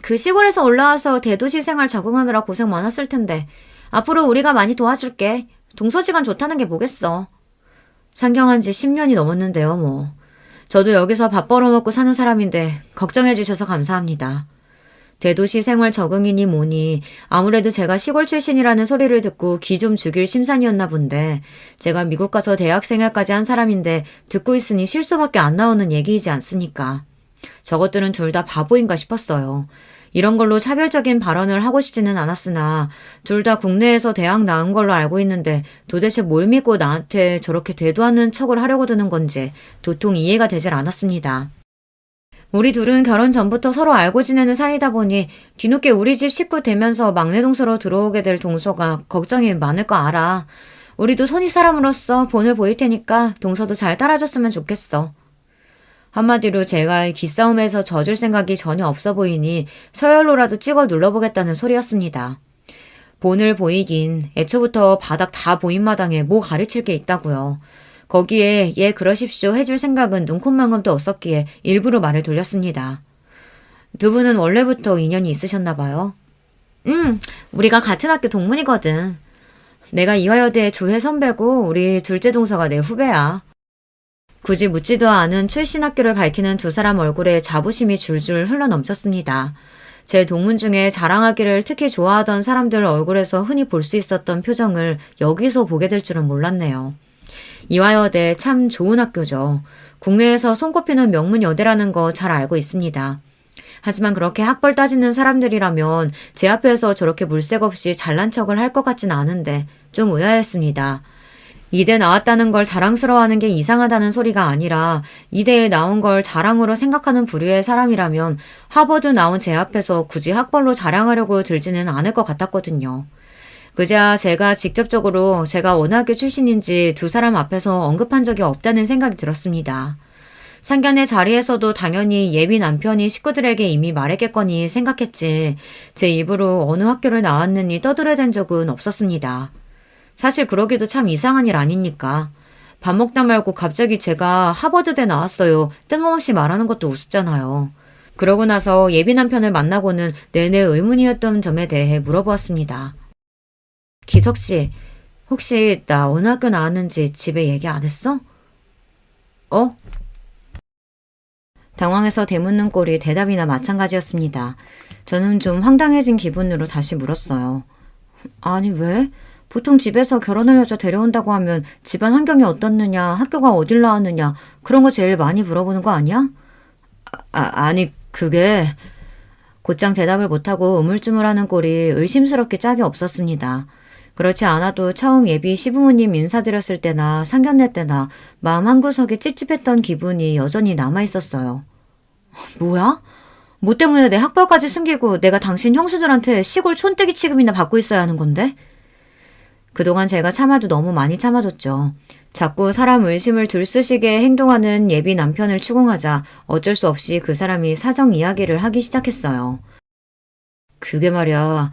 그 시골에서 올라와서 대도시 생활 적응하느라 고생 많았을 텐데 앞으로 우리가 많이 도와줄게. 동서지간 좋다는 게 뭐겠어. 상경한 지 10년이 넘었는데요, 뭐. 저도 여기서 밥 벌어먹고 사는 사람인데 걱정해 주셔서 감사합니다. 대도시 생활 적응이니 뭐니 아무래도 제가 시골 출신이라는 소리를 듣고 기 좀 죽일 심산이었나 본데 제가 미국 가서 대학 생활까지 한 사람인데 듣고 있으니 실수밖에 안 나오는 얘기이지 않습니까? 저것들은 둘 다 바보인가 싶었어요. 이런 걸로 차별적인 발언을 하고 싶지는 않았으나 둘 다 국내에서 대학 나온 걸로 알고 있는데 도대체 뭘 믿고 나한테 저렇게 대도하는 척을 하려고 드는 건지 도통 이해가 되질 않았습니다. 우리 둘은 결혼 전부터 서로 알고 지내는 사이다 보니 뒤늦게 우리 집 식구 되면서 막내 동서로 들어오게 될 동서가 걱정이 많을 거 알아. 우리도 손이 사람으로서 본을 보일 테니까 동서도 잘 따라줬으면 좋겠어. 한마디로 제가 기싸움에서 져줄 생각이 전혀 없어 보이니 서열로라도 찍어 눌러보겠다는 소리였습니다. 본을 보이긴 애초부터 바닥 다 보인 마당에 뭐 가르칠 게 있다고요. 거기에 예 그러십시오 해줄 생각은 눈콧만큼도 없었기에 일부러 말을 돌렸습니다. 두 분은 원래부터 인연이 있으셨나 봐요. 우리가 같은 학교 동문이거든. 내가 이화여대 주회 선배고 우리 둘째 동서가 내 후배야. 굳이 묻지도 않은 출신 학교를 밝히는 두 사람 얼굴에 자부심이 줄줄 흘러넘쳤습니다. 제 동문 중에 자랑하기를 특히 좋아하던 사람들 얼굴에서 흔히 볼 수 있었던 표정을 여기서 보게 될 줄은 몰랐네요. 이화여대 참 좋은 학교죠. 국내에서 손꼽히는 명문 여대라는 거 잘 알고 있습니다. 하지만 그렇게 학벌 따지는 사람들이라면 제 앞에서 저렇게 물색 없이 잘난 척을 할 것 같진 않은데 좀 의아했습니다. 이대 나왔다는 걸 자랑스러워하는 게 이상하다는 소리가 아니라 이대에 나온 걸 자랑으로 생각하는 부류의 사람이라면 하버드 나온 제 앞에서 굳이 학벌로 자랑하려고 들지는 않을 것 같았거든요. 그제야 제가 직접적으로 제가 어느 학교 출신인지 두 사람 앞에서 언급한 적이 없다는 생각이 들었습니다. 상견례 자리에서도 당연히 예비 남편이 식구들에게 이미 말했겠거니 생각했지 제 입으로 어느 학교를 나왔느니 떠들어댄 적은 없었습니다. 사실 그러기도 참 이상한 일 아닙니까? 밥 먹다 말고 갑자기 제가 하버드대 나왔어요. 뜬금없이 말하는 것도 우습잖아요. 그러고 나서 예비 남편을 만나고는 내내 의문이었던 점에 대해 물어보았습니다. 기석씨, 혹시 나 어느 학교 나왔는지 집에 얘기 안 했어? 어? 당황해서 되묻는 꼴이 대답이나 마찬가지였습니다. 저는 좀 황당해진 기분으로 다시 물었어요. 아니 왜? 보통 집에서 결혼할 여자 데려온다고 하면 집안 환경이 어떻느냐, 학교가 어딜 나왔느냐 그런 거 제일 많이 물어보는 거 아니야? 아니 그게... 곧장 대답을 못하고 우물쭈물하는 꼴이 의심스럽게 짝이 없었습니다. 그렇지 않아도 처음 예비 시부모님 인사드렸을 때나 상견례 때나 마음 한구석에 찝찝했던 기분이 여전히 남아있었어요. 뭐야? 뭐 때문에 내 학벌까지 숨기고 내가 당신 형수들한테 시골 촌뜨기 취급이나 받고 있어야 하는 건데? 그동안 제가 참아도 너무 많이 참아줬죠. 자꾸 사람 의심을 들쑤시게 행동하는 예비 남편을 추궁하자 어쩔 수 없이 그 사람이 사정 이야기를 하기 시작했어요. 그게 말이야.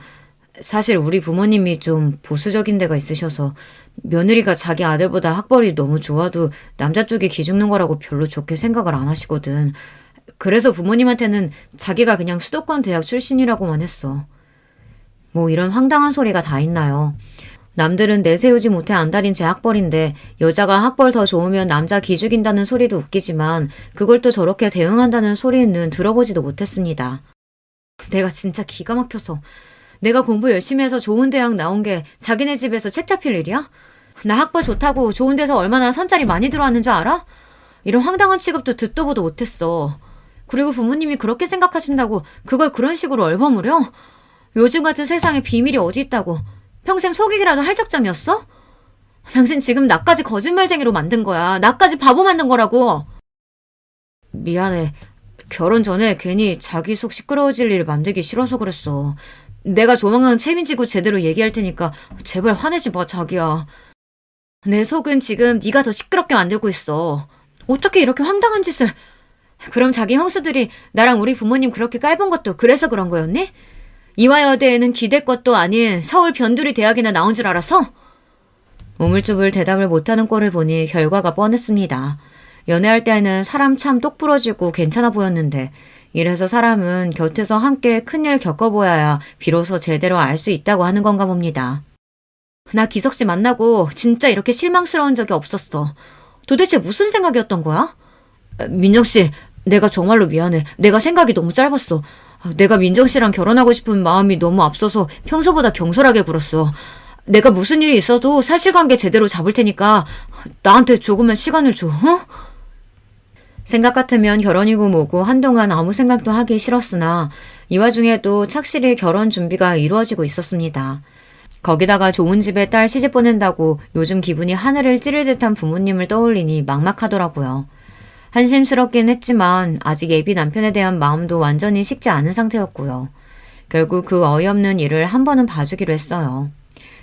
사실 우리 부모님이 좀 보수적인 데가 있으셔서 며느리가 자기 아들보다 학벌이 너무 좋아도 남자 쪽이 기죽는 거라고 별로 좋게 생각을 안 하시거든. 그래서 부모님한테는 자기가 그냥 수도권 대학 출신이라고만 했어. 뭐 이런 황당한 소리가 다 있나요? 남들은 내세우지 못해 안달인 제 학벌인데 여자가 학벌 더 좋으면 남자 기죽인다는 소리도 웃기지만 그걸 또 저렇게 대응한다는 소리는 들어보지도 못했습니다. 내가 진짜 기가 막혀서 내가 공부 열심히 해서 좋은 대학 나온 게 자기네 집에서 책 잡힐 일이야? 나 학벌 좋다고 좋은 데서 얼마나 선짜리 많이 들어왔는 줄 알아? 이런 황당한 취급도 듣도 보도 못했어. 그리고 부모님이 그렇게 생각하신다고 그걸 그런 식으로 얼버무려? 요즘 같은 세상에 비밀이 어디 있다고. 평생 속이기라도 할 작정이었어? 당신 지금 나까지 거짓말쟁이로 만든 거야. 나까지 바보 만든 거라고. 미안해. 결혼 전에 괜히 자기 속 시끄러워질 일 만들기 싫어서 그랬어. 내가 조만간 책임지고 제대로 얘기할 테니까 제발 화내지 마, 자기야. 내 속은 지금 네가 더 시끄럽게 만들고 있어. 어떻게 이렇게 황당한 짓을... 그럼 자기 형수들이 나랑 우리 부모님 그렇게 깔본 것도 그래서 그런 거였니? 이화여대에는 기대 것도 아닌 서울 변두리 대학이나 나온 줄 알아서? 우물쭈물 대답을 못하는 꼴을 보니 결과가 뻔했습니다. 연애할 때는 사람 참 똑부러지고 괜찮아 보였는데 이래서 사람은 곁에서 함께 큰일 겪어보아야 비로소 제대로 알 수 있다고 하는 건가 봅니다. 나 기석씨 만나고 진짜 이렇게 실망스러운 적이 없었어. 도대체 무슨 생각이었던 거야? 민정씨, 내가 정말로 미안해. 내가 생각이 너무 짧았어. 내가 민정씨랑 결혼하고 싶은 마음이 너무 앞서서 평소보다 경솔하게 굴었어. 내가 무슨 일이 있어도 사실관계 제대로 잡을 테니까 나한테 조금만 시간을 줘, 어? 생각 같으면 결혼이고 뭐고 한동안 아무 생각도 하기 싫었으나 이 와중에도 착실히 결혼 준비가 이루어지고 있었습니다. 거기다가 좋은 집에 딸 시집 보낸다고 요즘 기분이 하늘을 찌를 듯한 부모님을 떠올리니 막막하더라고요. 한심스럽긴 했지만 아직 예비 남편에 대한 마음도 완전히 식지 않은 상태였고요. 결국 그 어이없는 일을 한 번은 봐주기로 했어요.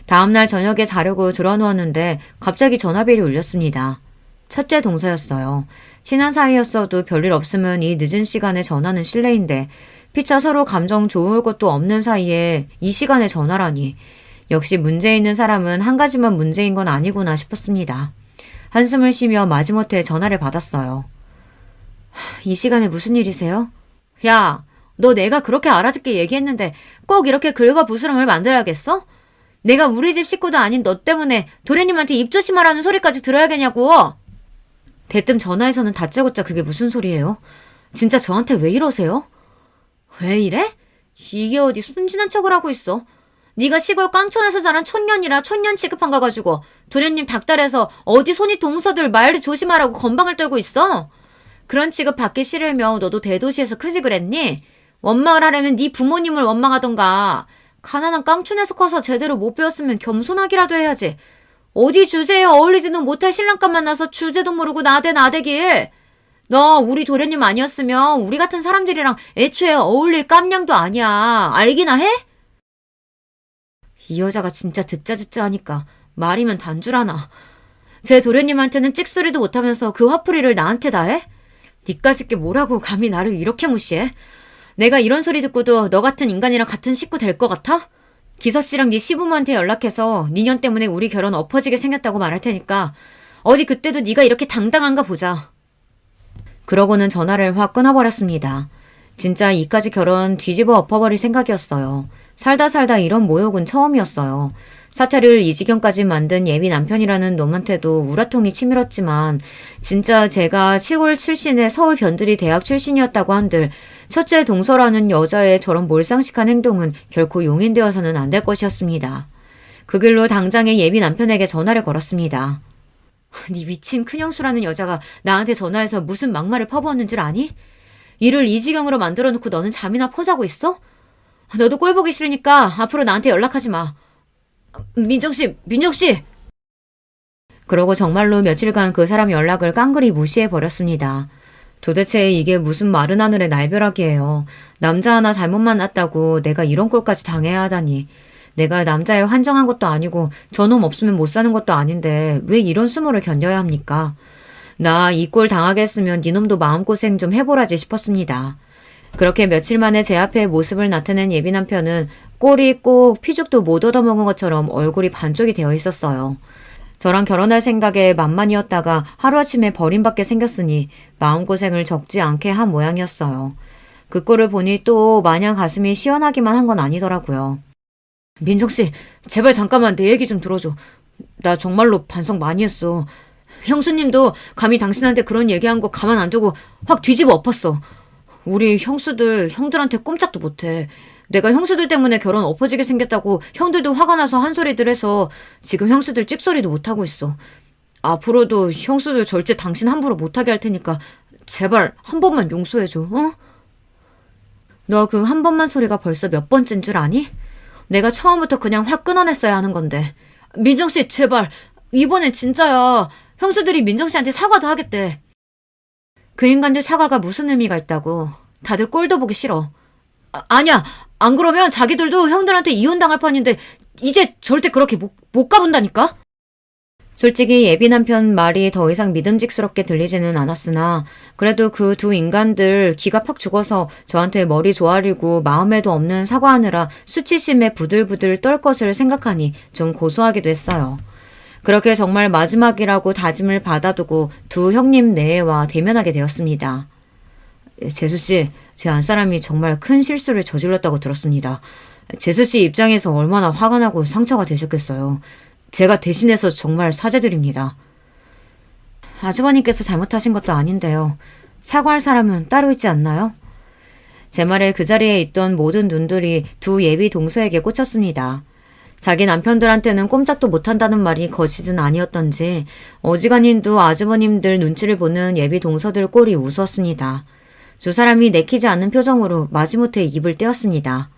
다음날 저녁에 자려고 들어누웠는데 갑자기 전화벨이 울렸습니다. 첫째 동서였어요. 친한 사이였어도 별일 없으면 이 늦은 시간에 전화는 실례인데 피차 서로 감정 좋을 것도 없는 사이에 이 시간에 전화라니. 역시 문제 있는 사람은 한 가지만 문제인 건 아니구나 싶었습니다. 한숨을 쉬며 마지못해 전화를 받았어요. 이 시간에 무슨 일이세요? 야, 너 내가 그렇게 알아듣게 얘기했는데 꼭 이렇게 긁어부스럼을 만들어야겠어? 내가 우리 집 식구도 아닌 너 때문에 도련님한테 입 조심하라는 소리까지 들어야겠냐고. 대뜸 전화에서는 다짜고짜 그게 무슨 소리예요? 진짜 저한테 왜 이러세요? 왜 이래? 이게 어디 순진한 척을 하고 있어. 네가 시골 깡촌에서 자란 촌년이라 촌년 취급한 거 가지고 도련님 닭달에서 어디 손이 동서들 말을 조심하라고 건방을 떨고 있어? 그런 취급 받기 싫으면 너도 대도시에서 크지 그랬니? 원망을 하려면 네 부모님을 원망하던가. 가난한 깡촌에서 커서 제대로 못 배웠으면 겸손하기라도 해야지. 어디 주제에 어울리지도 못할 신랑감 만나서 주제도 모르고 나대길. 너 우리 도련님 아니었으면 우리 같은 사람들이랑 애초에 어울릴 깜냥도 아니야. 알기나 해? 이 여자가 진짜 듣자 하니까 말이면 단줄하나. 제 도련님한테는 찍소리도 못하면서 그 화풀이를 나한테 다 해? 니까짓 게 뭐라고 감히 나를 이렇게 무시해? 내가 이런 소리 듣고도 너 같은 인간이랑 같은 식구 될 것 같아? 기서씨랑 네 시부모한테 연락해서 니년 때문에 우리 결혼 엎어지게 생겼다고 말할 테니까 어디 그때도 네가 이렇게 당당한가 보자. 그러고는 전화를 확 끊어버렸습니다. 진짜 이까지 결혼 뒤집어 엎어버릴 생각이었어요. 살다 이런 모욕은 처음이었어요. 사태를 이 지경까지 만든 예비 남편이라는 놈한테도 우라통이 치밀었지만 진짜 제가 시골 출신의 서울 변두리 대학 출신이었다고 한들 첫째 동서라는 여자의 저런 몰상식한 행동은 결코 용인되어서는 안 될 것이었습니다. 그 길로 당장의 예비 남편에게 전화를 걸었습니다. 네 미친 큰형수라는 여자가 나한테 전화해서 무슨 막말을 퍼부었는 줄 아니? 일을 이 지경으로 만들어 놓고 너는 잠이나 퍼자고 있어? 너도 꼴 보기 싫으니까 앞으로 나한테 연락하지 마. 민정씨! 그러고 정말로 며칠간 그 사람 연락을 깡그리 무시해버렸습니다. 도대체 이게 무슨 마른 하늘의 날벼락이에요. 남자 하나 잘못 만났다고 내가 이런 꼴까지 당해야 하다니. 내가 남자에 환정한 것도 아니고 저놈 없으면 못 사는 것도 아닌데 왜 이런 수모를 견뎌야 합니까? 나 이 꼴 당하겠으면 니놈도 마음고생 좀 해보라지 싶었습니다. 그렇게 며칠 만에 제 앞에 모습을 나타낸 예비 남편은 꼴이 꼭 피죽도 못 얻어먹은 것처럼 얼굴이 반쪽이 되어 있었어요. 저랑 결혼할 생각에 만만이었다가 하루아침에 버림받게 생겼으니 마음고생을 적지 않게 한 모양이었어요. 그 꼴을 보니 또 마냥 가슴이 시원하기만 한 건 아니더라고요. 민정씨, 제발 잠깐만 내 얘기 좀 들어줘. 나 정말로 반성 많이 했어. 형수님도 감히 당신한테 그런 얘기한 거 가만 안 두고 확 뒤집어 엎었어. 우리 형들한테 꼼짝도 못해. 내가 형수들 때문에 결혼 엎어지게 생겼다고 형들도 화가 나서 한 소리들 해서 지금 형수들 찍소리도 못하고 있어. 앞으로도 형수들 절제 당신 함부로 못하게 할 테니까 제발 한 번만 용서해줘, 어? 너 그 한 번만 소리가 벌써 몇 번째인 줄 아니? 내가 처음부터 그냥 확 끊어냈어야 하는 건데. 민정씨, 제발. 이번엔 진짜야. 형수들이 민정씨한테 사과도 하겠대. 그 인간들 사과가 무슨 의미가 있다고. 다들 꼴도 보기 싫어. 아니야. 안 그러면 자기들도 형들한테 이혼당할 판인데 이제 절대 그렇게 못 가본다니까? 솔직히 예비 남편 말이 더 이상 믿음직스럽게 들리지는 않았으나 그래도 그 두 인간들 기가 팍 죽어서 저한테 머리 조아리고 마음에도 없는 사과하느라 수치심에 부들부들 떨 것을 생각하니 좀 고소하기도 했어요. 그렇게 정말 마지막이라고 다짐을 받아두고 두 형님 내외와 대면하게 되었습니다. 재수씨, 제 안사람이 정말 큰 실수를 저질렀다고 들었습니다. 재수씨 입장에서 얼마나 화가 나고 상처가 되셨겠어요. 제가 대신해서 정말 사죄드립니다. 아주버님께서 잘못하신 것도 아닌데요. 사과할 사람은 따로 있지 않나요? 제 말에 그 자리에 있던 모든 눈들이 두 예비 동서에게 꽂혔습니다. 자기 남편들한테는 꼼짝도 못한다는 말이 거짓은 아니었던지 어지간히도 아주버님들 눈치를 보는 예비 동서들 꼴이 우스웠습니다. 두 사람이 내키지 않는 표정으로 마지못해 입을 떼었습니다.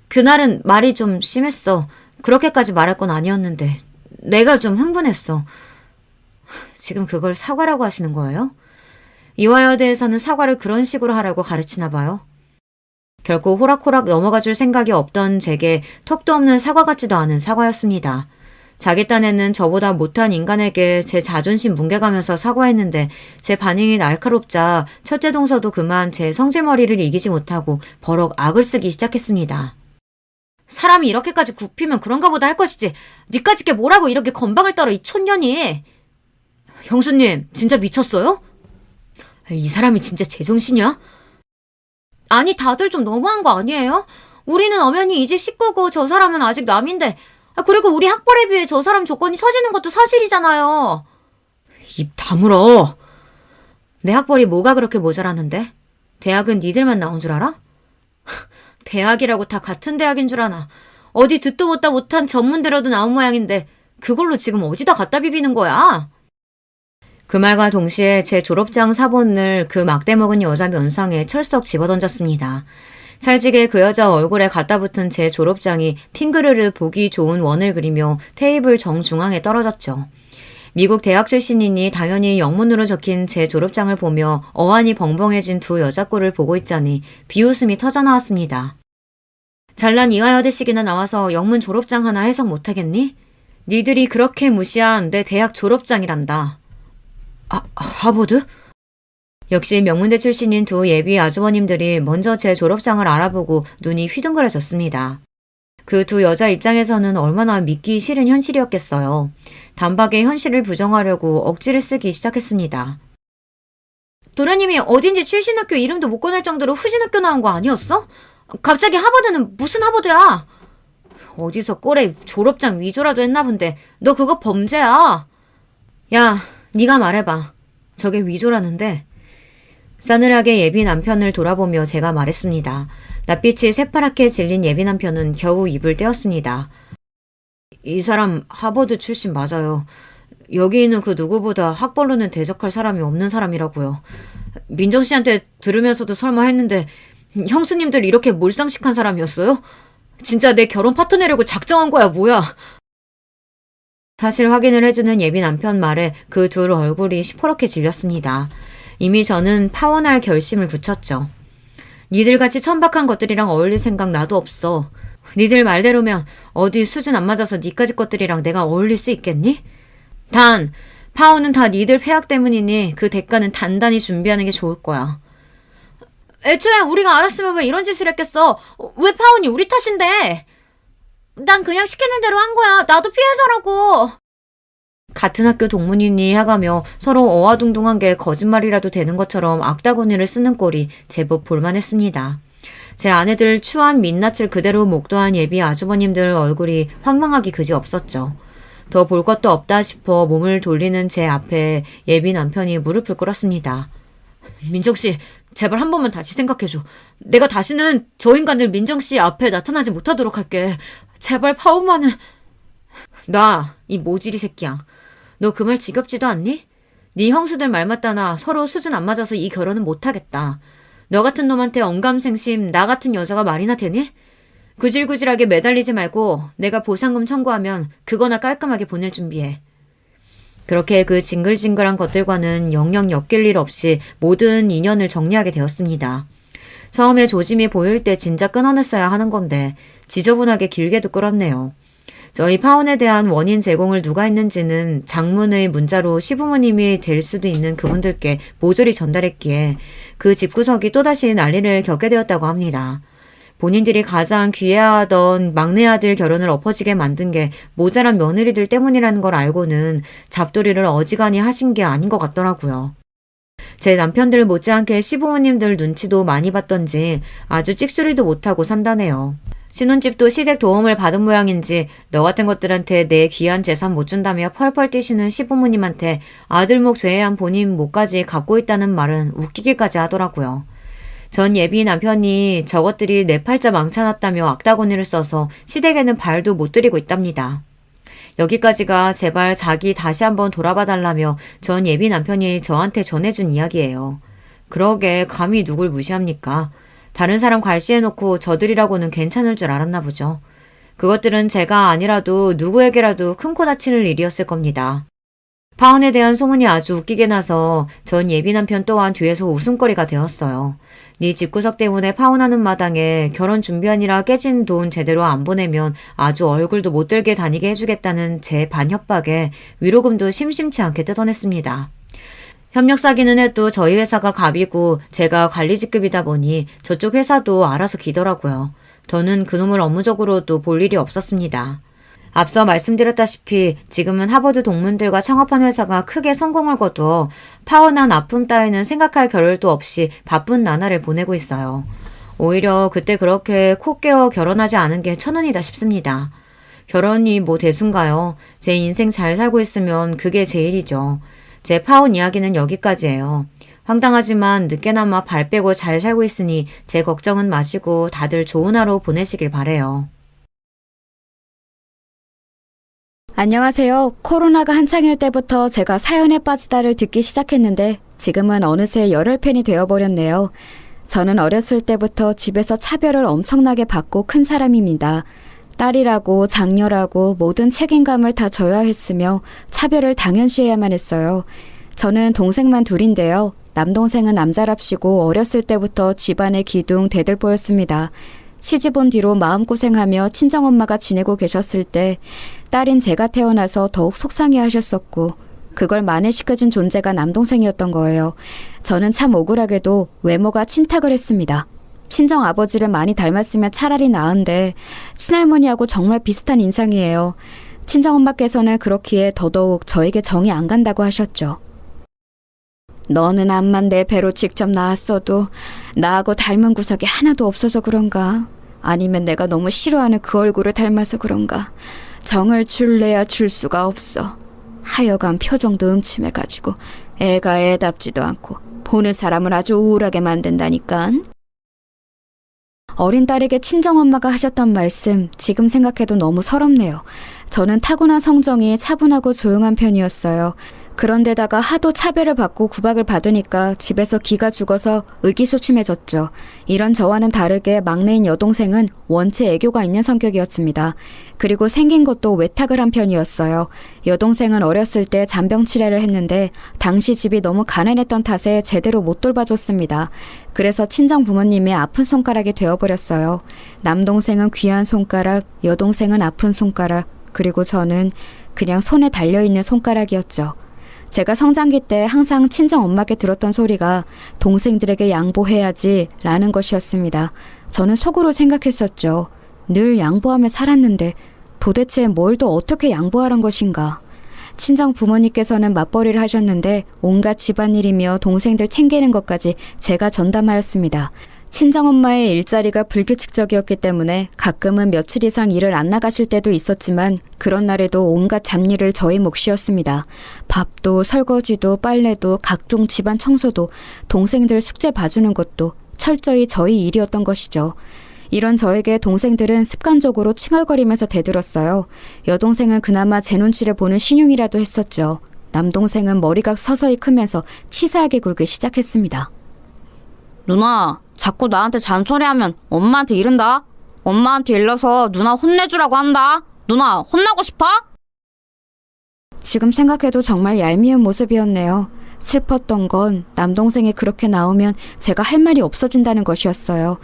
그날은 말이 좀 심했어. 그렇게까지 말할 건 아니었는데 내가 좀 흥분했어. 지금 그걸 사과라고 하시는 거예요? 이화여에 대해서는 사과를 그런 식으로 하라고 가르치나 봐요. 결코 호락호락 넘어가 줄 생각이 없던 제게 턱도 없는 사과 같지도 않은 사과였습니다. 자기 딴에는 저보다 못한 인간에게 제 자존심 뭉개가면서 사과했는데 제 반응이 날카롭자 첫째 동서도 그만 제 성질머리를 이기지 못하고 버럭 악을 쓰기 시작했습니다. 사람이 이렇게까지 굽히면 그런가 보다 할 것이지. 니까짓 게 뭐라고 이렇게 건방을 떨어 이 촌년이. 형수님 진짜 미쳤어요? 이 사람이 진짜 제정신이야? 아니 다들 좀 너무한 거 아니에요? 우리는 엄연히 이 집 식구고 저 사람은 아직 남인데 그리고 우리 학벌에 비해 저 사람 조건이 처지는 것도 사실이잖아요. 입 다물어. 내 학벌이 뭐가 그렇게 모자라는데? 대학은 니들만 나온 줄 알아? 대학이라고 다 같은 대학인 줄 아나. 어디 듣도 보다 못한 전문대로도 나온 모양인데 그걸로 지금 어디다 갖다 비비는 거야? 그 말과 동시에 제 졸업장 사본을 그 막대 먹은 여자 면상에 철썩 집어던졌습니다. 찰지게 그 여자 얼굴에 갖다 붙은 제 졸업장이 핑그르르 보기 좋은 원을 그리며 테이블 정중앙에 떨어졌죠. 미국 대학 출신이니 당연히 영문으로 적힌 제 졸업장을 보며 어안이 벙벙해진 두 여자 꼴을 보고 있자니 비웃음이 터져나왔습니다. 잘난 이화여대식이나 나와서 영문 졸업장 하나 해석 못하겠니? 니들이 그렇게 무시한 내 대학 졸업장이란다. 하버드? 역시 명문대 출신인 두 예비 아주버님들이 먼저 제 졸업장을 알아보고 눈이 휘둥그레졌습니다. 그 두 여자 입장에서는 얼마나 믿기 싫은 현실이었겠어요. 단박에 현실을 부정하려고 억지를 쓰기 시작했습니다. 도련님이 어딘지 출신 학교 이름도 못 꺼낼 정도로 후진 학교 나온 거 아니었어? 갑자기 하버드는 무슨 하버드야? 어디서 꼴에 졸업장 위조라도 했나 본데 너 그거 범죄야. 야, 네가 말해봐. 저게 위조라는데. 싸늘하게 예비 남편을 돌아보며 제가 말했습니다. 낯빛이 새파랗게 질린 예비 남편은 겨우 입을 떼었습니다. 이 사람 하버드 출신 맞아요. 여기 있는 그 누구보다 학벌로는 대적할 사람이 없는 사람이라고요. 민정 씨한테 들으면서도 설마 했는데 형수님들 이렇게 몰상식한 사람이었어요? 진짜 내 결혼 파트 내려고 작정한 거야 뭐야? 사실 확인을 해주는 예비 남편 말에 그 둘 얼굴이 시퍼렇게 질렸습니다. 이미 저는 파혼할 결심을 굳혔죠. 니들같이 천박한 것들이랑 어울릴 생각 나도 없어. 니들 말대로면 어디 수준 안 맞아서 니까지 것들이랑 내가 어울릴 수 있겠니? 단, 파혼은 다 니들 폐악 때문이니 그 대가는 단단히 준비하는 게 좋을 거야. 애초에 우리가 알았으면 왜 이런 짓을 했겠어? 왜 파혼이 우리 탓인데? 난 그냥 시키는 대로 한 거야. 나도 피해자라고. 같은 학교 동문이니 해가며 서로 어와둥둥한 게 거짓말이라도 되는 것처럼 악다구니를 쓰는 꼴이 제법 볼만했습니다. 제 아내들 추한 민낯을 그대로 목도한 예비 아주버님들 얼굴이 황망하기 그지없었죠. 더 볼 것도 없다 싶어 몸을 돌리는 제 앞에 예비 남편이 무릎을 꿇었습니다. 민정씨, 제발 한 번만 다시 생각해줘. 내가 다시는 저 인간들 민정씨 앞에 나타나지 못하도록 할게. 제발 파혼만은. 나, 이 모질이 새끼야. 너 그 말 지겹지도 않니? 네 형수들 말 맞다나 서로 수준 안 맞아서 이 결혼은 못하겠다. 너 같은 놈한테 언감생심 나 같은 여자가 말이나 되니? 구질구질하게 매달리지 말고 내가 보상금 청구하면 그거나 깔끔하게 보낼 준비해. 그렇게 그 징글징글한 것들과는 영영 엮일 일 없이 모든 인연을 정리하게 되었습니다. 처음에 조짐이 보일 때 진짜 끊어냈어야 하는 건데 지저분하게 길게도 끌었네요. 저희 파혼에 대한 원인 제공을 누가 했는지는 장문의 문자로 시부모님이 될 수도 있는 그분들께 모조리 전달했기에 그 집구석이 또다시 난리를 겪게 되었다고 합니다. 본인들이 가장 귀해하던 막내 아들 결혼을 엎어지게 만든 게 모자란 며느리들 때문이라는 걸 알고는 잡돌이를 어지간히 하신 게 아닌 것 같더라고요. 제 남편들 못지않게 시부모님들 눈치도 많이 봤던지 아주 찍소리도 못하고 산다네요. 신혼집도 시댁 도움을 받은 모양인지 너 같은 것들한테 내 귀한 재산 못 준다며 펄펄 뛰시는 시부모님한테 아들목 제외한 본인 목까지 갚고 있다는 말은 웃기기까지 하더라고요. 전 예비 남편이 저것들이 내 팔자 망쳐놨다며 악다구니를 써서 시댁에는 발도 못 들이고 있답니다. 여기까지가 제발 자기 다시 한번 돌아봐 달라며 전 예비 남편이 저한테 전해준 이야기예요. 그러게 감히 누굴 무시합니까? 다른 사람 괄시해놓고 저들이라고는 괜찮을 줄 알았나 보죠. 그것들은 제가 아니라도 누구에게라도 큰 코 다칠 일이었을 겁니다. 파혼에 대한 소문이 아주 웃기게 나서 전 예비 남편 또한 뒤에서 웃음거리가 되었어요. 네 집구석 때문에 파혼하는 마당에 결혼 준비하느라 깨진 돈 제대로 안 보내면 아주 얼굴도 못 들게 다니게 해주겠다는 제 반협박에 위로금도 심심치 않게 뜯어냈습니다. 협력 사기는 해도 저희 회사가 갑이고 제가 관리직급이다 보니 저쪽 회사도 알아서 기더라고요. 저는 그놈을 업무적으로도 볼 일이 없었습니다. 앞서 말씀드렸다시피 지금은 하버드 동문들과 창업한 회사가 크게 성공을 거두어 파혼한 아픔 따위는 생각할 겨를도 없이 바쁜 나날을 보내고 있어요. 오히려 그때 그렇게 코 깨어 결혼하지 않은 게 천운이다 싶습니다. 결혼이 뭐 대수인가요? 제 인생 잘 살고 있으면 그게 제일이죠. 제 파혼 이야기는 여기까지예요. 황당하지만 늦게나마 발 빼고 잘 살고 있으니 제 걱정은 마시고 다들 좋은 하루 보내시길 바래요. 안녕하세요. 코로나가 한창일 때부터 제가 사연에 빠지다를 듣기 시작했는데 지금은 어느새 열혈팬이 되어버렸네요. 저는 어렸을 때부터 집에서 차별을 엄청나게 받고 큰 사람입니다. 딸이라고 장녀라고 모든 책임감을 다 져야 했으며 차별을 당연시해야만 했어요. 저는 동생만 둘인데요. 남동생은 남자랍시고 어렸을 때부터 집안의 기둥 대들보였습니다. 시집 온 뒤로 마음고생하며 친정엄마가 지내고 계셨을 때 딸인 제가 태어나서 더욱 속상해 하셨었고 그걸 만회시켜준 존재가 남동생이었던 거예요. 저는 참 억울하게도 외모가 친탁을 했습니다. 친정아버지를 많이 닮았으면 차라리 나은데 친할머니하고 정말 비슷한 인상이에요. 친정엄마께서는 그렇기에 더더욱 저에게 정이 안 간다고 하셨죠. 너는 암만 내 배로 직접 낳았어도 나하고 닮은 구석이 하나도 없어서 그런가? 아니면 내가 너무 싫어하는 그 얼굴을 닮아서 그런가? 정을 줄래야 줄 수가 없어. 하여간 표정도 음침해가지고 애가 애답지도 않고 보는 사람을 아주 우울하게 만든다니깐. 어린 딸에게 친정엄마가 하셨던 말씀 지금 생각해도 너무 서럽네요. 저는 타고난 성정이 차분하고 조용한 편이었어요. 그런데다가 하도 차별을 받고 구박을 받으니까 집에서 기가 죽어서 의기소침해졌죠. 이런 저와는 다르게 막내인 여동생은 원체 애교가 있는 성격이었습니다. 그리고 생긴 것도 외탁을 한 편이었어요. 여동생은 어렸을 때 잔병 치레를 했는데 당시 집이 너무 가난했던 탓에 제대로 못 돌봐줬습니다. 그래서 친정 부모님의 아픈 손가락이 되어버렸어요. 남동생은 귀한 손가락, 여동생은 아픈 손가락, 그리고 저는 그냥 손에 달려있는 손가락이었죠. 제가 성장기 때 항상 친정 엄마께 들었던 소리가 동생들에게 양보해야지 라는 것이었습니다. 저는 속으로 생각했었죠. 늘 양보하며 살았는데 도대체 뭘 더 어떻게 양보하란 것인가. 친정 부모님께서는 맞벌이를 하셨는데 온갖 집안일이며 동생들 챙기는 것까지 제가 전담하였습니다. 친정엄마의 일자리가 불규칙적이었기 때문에 가끔은 며칠 이상 일을 안 나가실 때도 있었지만 그런 날에도 온갖 잡일을 저의 몫이었습니다. 밥도 설거지도 빨래도 각종 집안 청소도 동생들 숙제 봐주는 것도 철저히 저희 일이었던 것이죠. 이런 저에게 동생들은 습관적으로 칭얼거리면서 대들었어요. 여동생은 그나마 제 눈치를 보는 신용이라도 했었죠. 남동생은 머리가 서서히 크면서 치사하게 굴기 시작했습니다. 누나, 자꾸 나한테 잔소리하면 엄마한테 이른다. 엄마한테 일러서 누나 혼내주라고 한다. 누나, 혼나고 싶어? 지금 생각해도 정말 얄미운 모습이었네요. 슬펐던 건 남동생이 그렇게 나오면 제가 할 말이 없어진다는 것이었어요.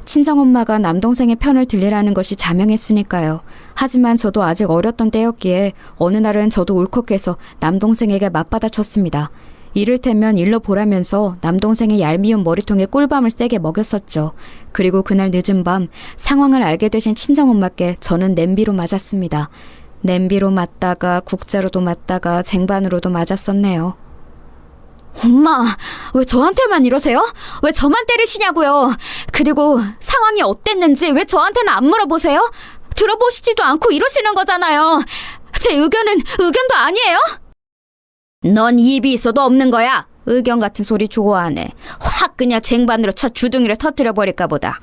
친정엄마가 남동생의 편을 들리라는 것이 자명했으니까요. 하지만 저도 아직 어렸던 때였기에 어느 날은 저도 울컥해서 남동생에게 맞받아쳤습니다. 이를테면 일러 보라면서 남동생의 얄미운 머리통에 꿀밤을 세게 먹였었죠. 그리고 그날 늦은 밤 상황을 알게 되신 친정엄마께 저는 냄비로 맞았습니다. 냄비로 맞다가 국자로도 맞다가 쟁반으로도 맞았었네요. 엄마, 왜 저한테만 이러세요? 왜 저만 때리시냐고요? 그리고 상황이 어땠는지 왜 저한테는 안 물어보세요? 들어보시지도 않고 이러시는 거잖아요. 제 의견은 의견도 아니에요? 넌 입이 있어도 없는 거야. 의견 같은 소리 좋아하네. 확 그냥 쟁반으로 쳐 주둥이를 터뜨려 버릴까 보다.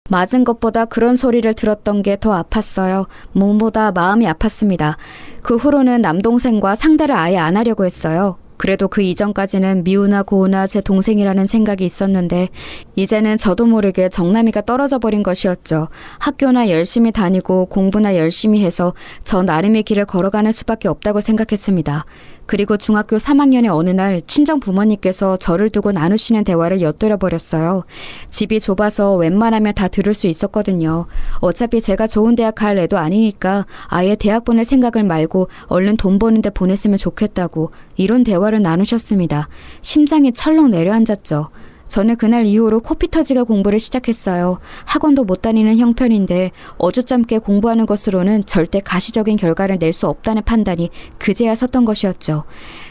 맞은 것보다 그런 소리를 들었던 게 더 아팠어요. 몸보다 마음이 아팠습니다. 그 후로는 남동생과 상대를 아예 안 하려고 했어요. 그래도 그 이전까지는 미우나 고우나 제 동생이라는 생각이 있었는데 이제는 저도 모르게 정남이가 떨어져 버린 것이었죠. 학교나 열심히 다니고 공부나 열심히 해서 저 나름의 길을 걸어가는 수밖에 없다고 생각했습니다. 그리고 중학교 3학년의 어느 날 친정 부모님께서 저를 두고 나누시는 대화를 엿들어 버렸어요. 집이 좁아서 웬만하면 다 들을 수 있었거든요. 어차피 제가 좋은 대학 갈 애도 아니니까 아예 대학 보낼 생각을 말고 얼른 돈 버는데 보냈으면 좋겠다고 이런 대화를 나누셨습니다. 심장이 철렁 내려앉았죠. 저는 그날 이후로 코피 터지게 공부를 시작했어요. 학원도 못 다니는 형편인데 어줍잖게 공부하는 것으로는 절대 가시적인 결과를 낼 수 없다는 판단이 그제야 섰던 것이었죠.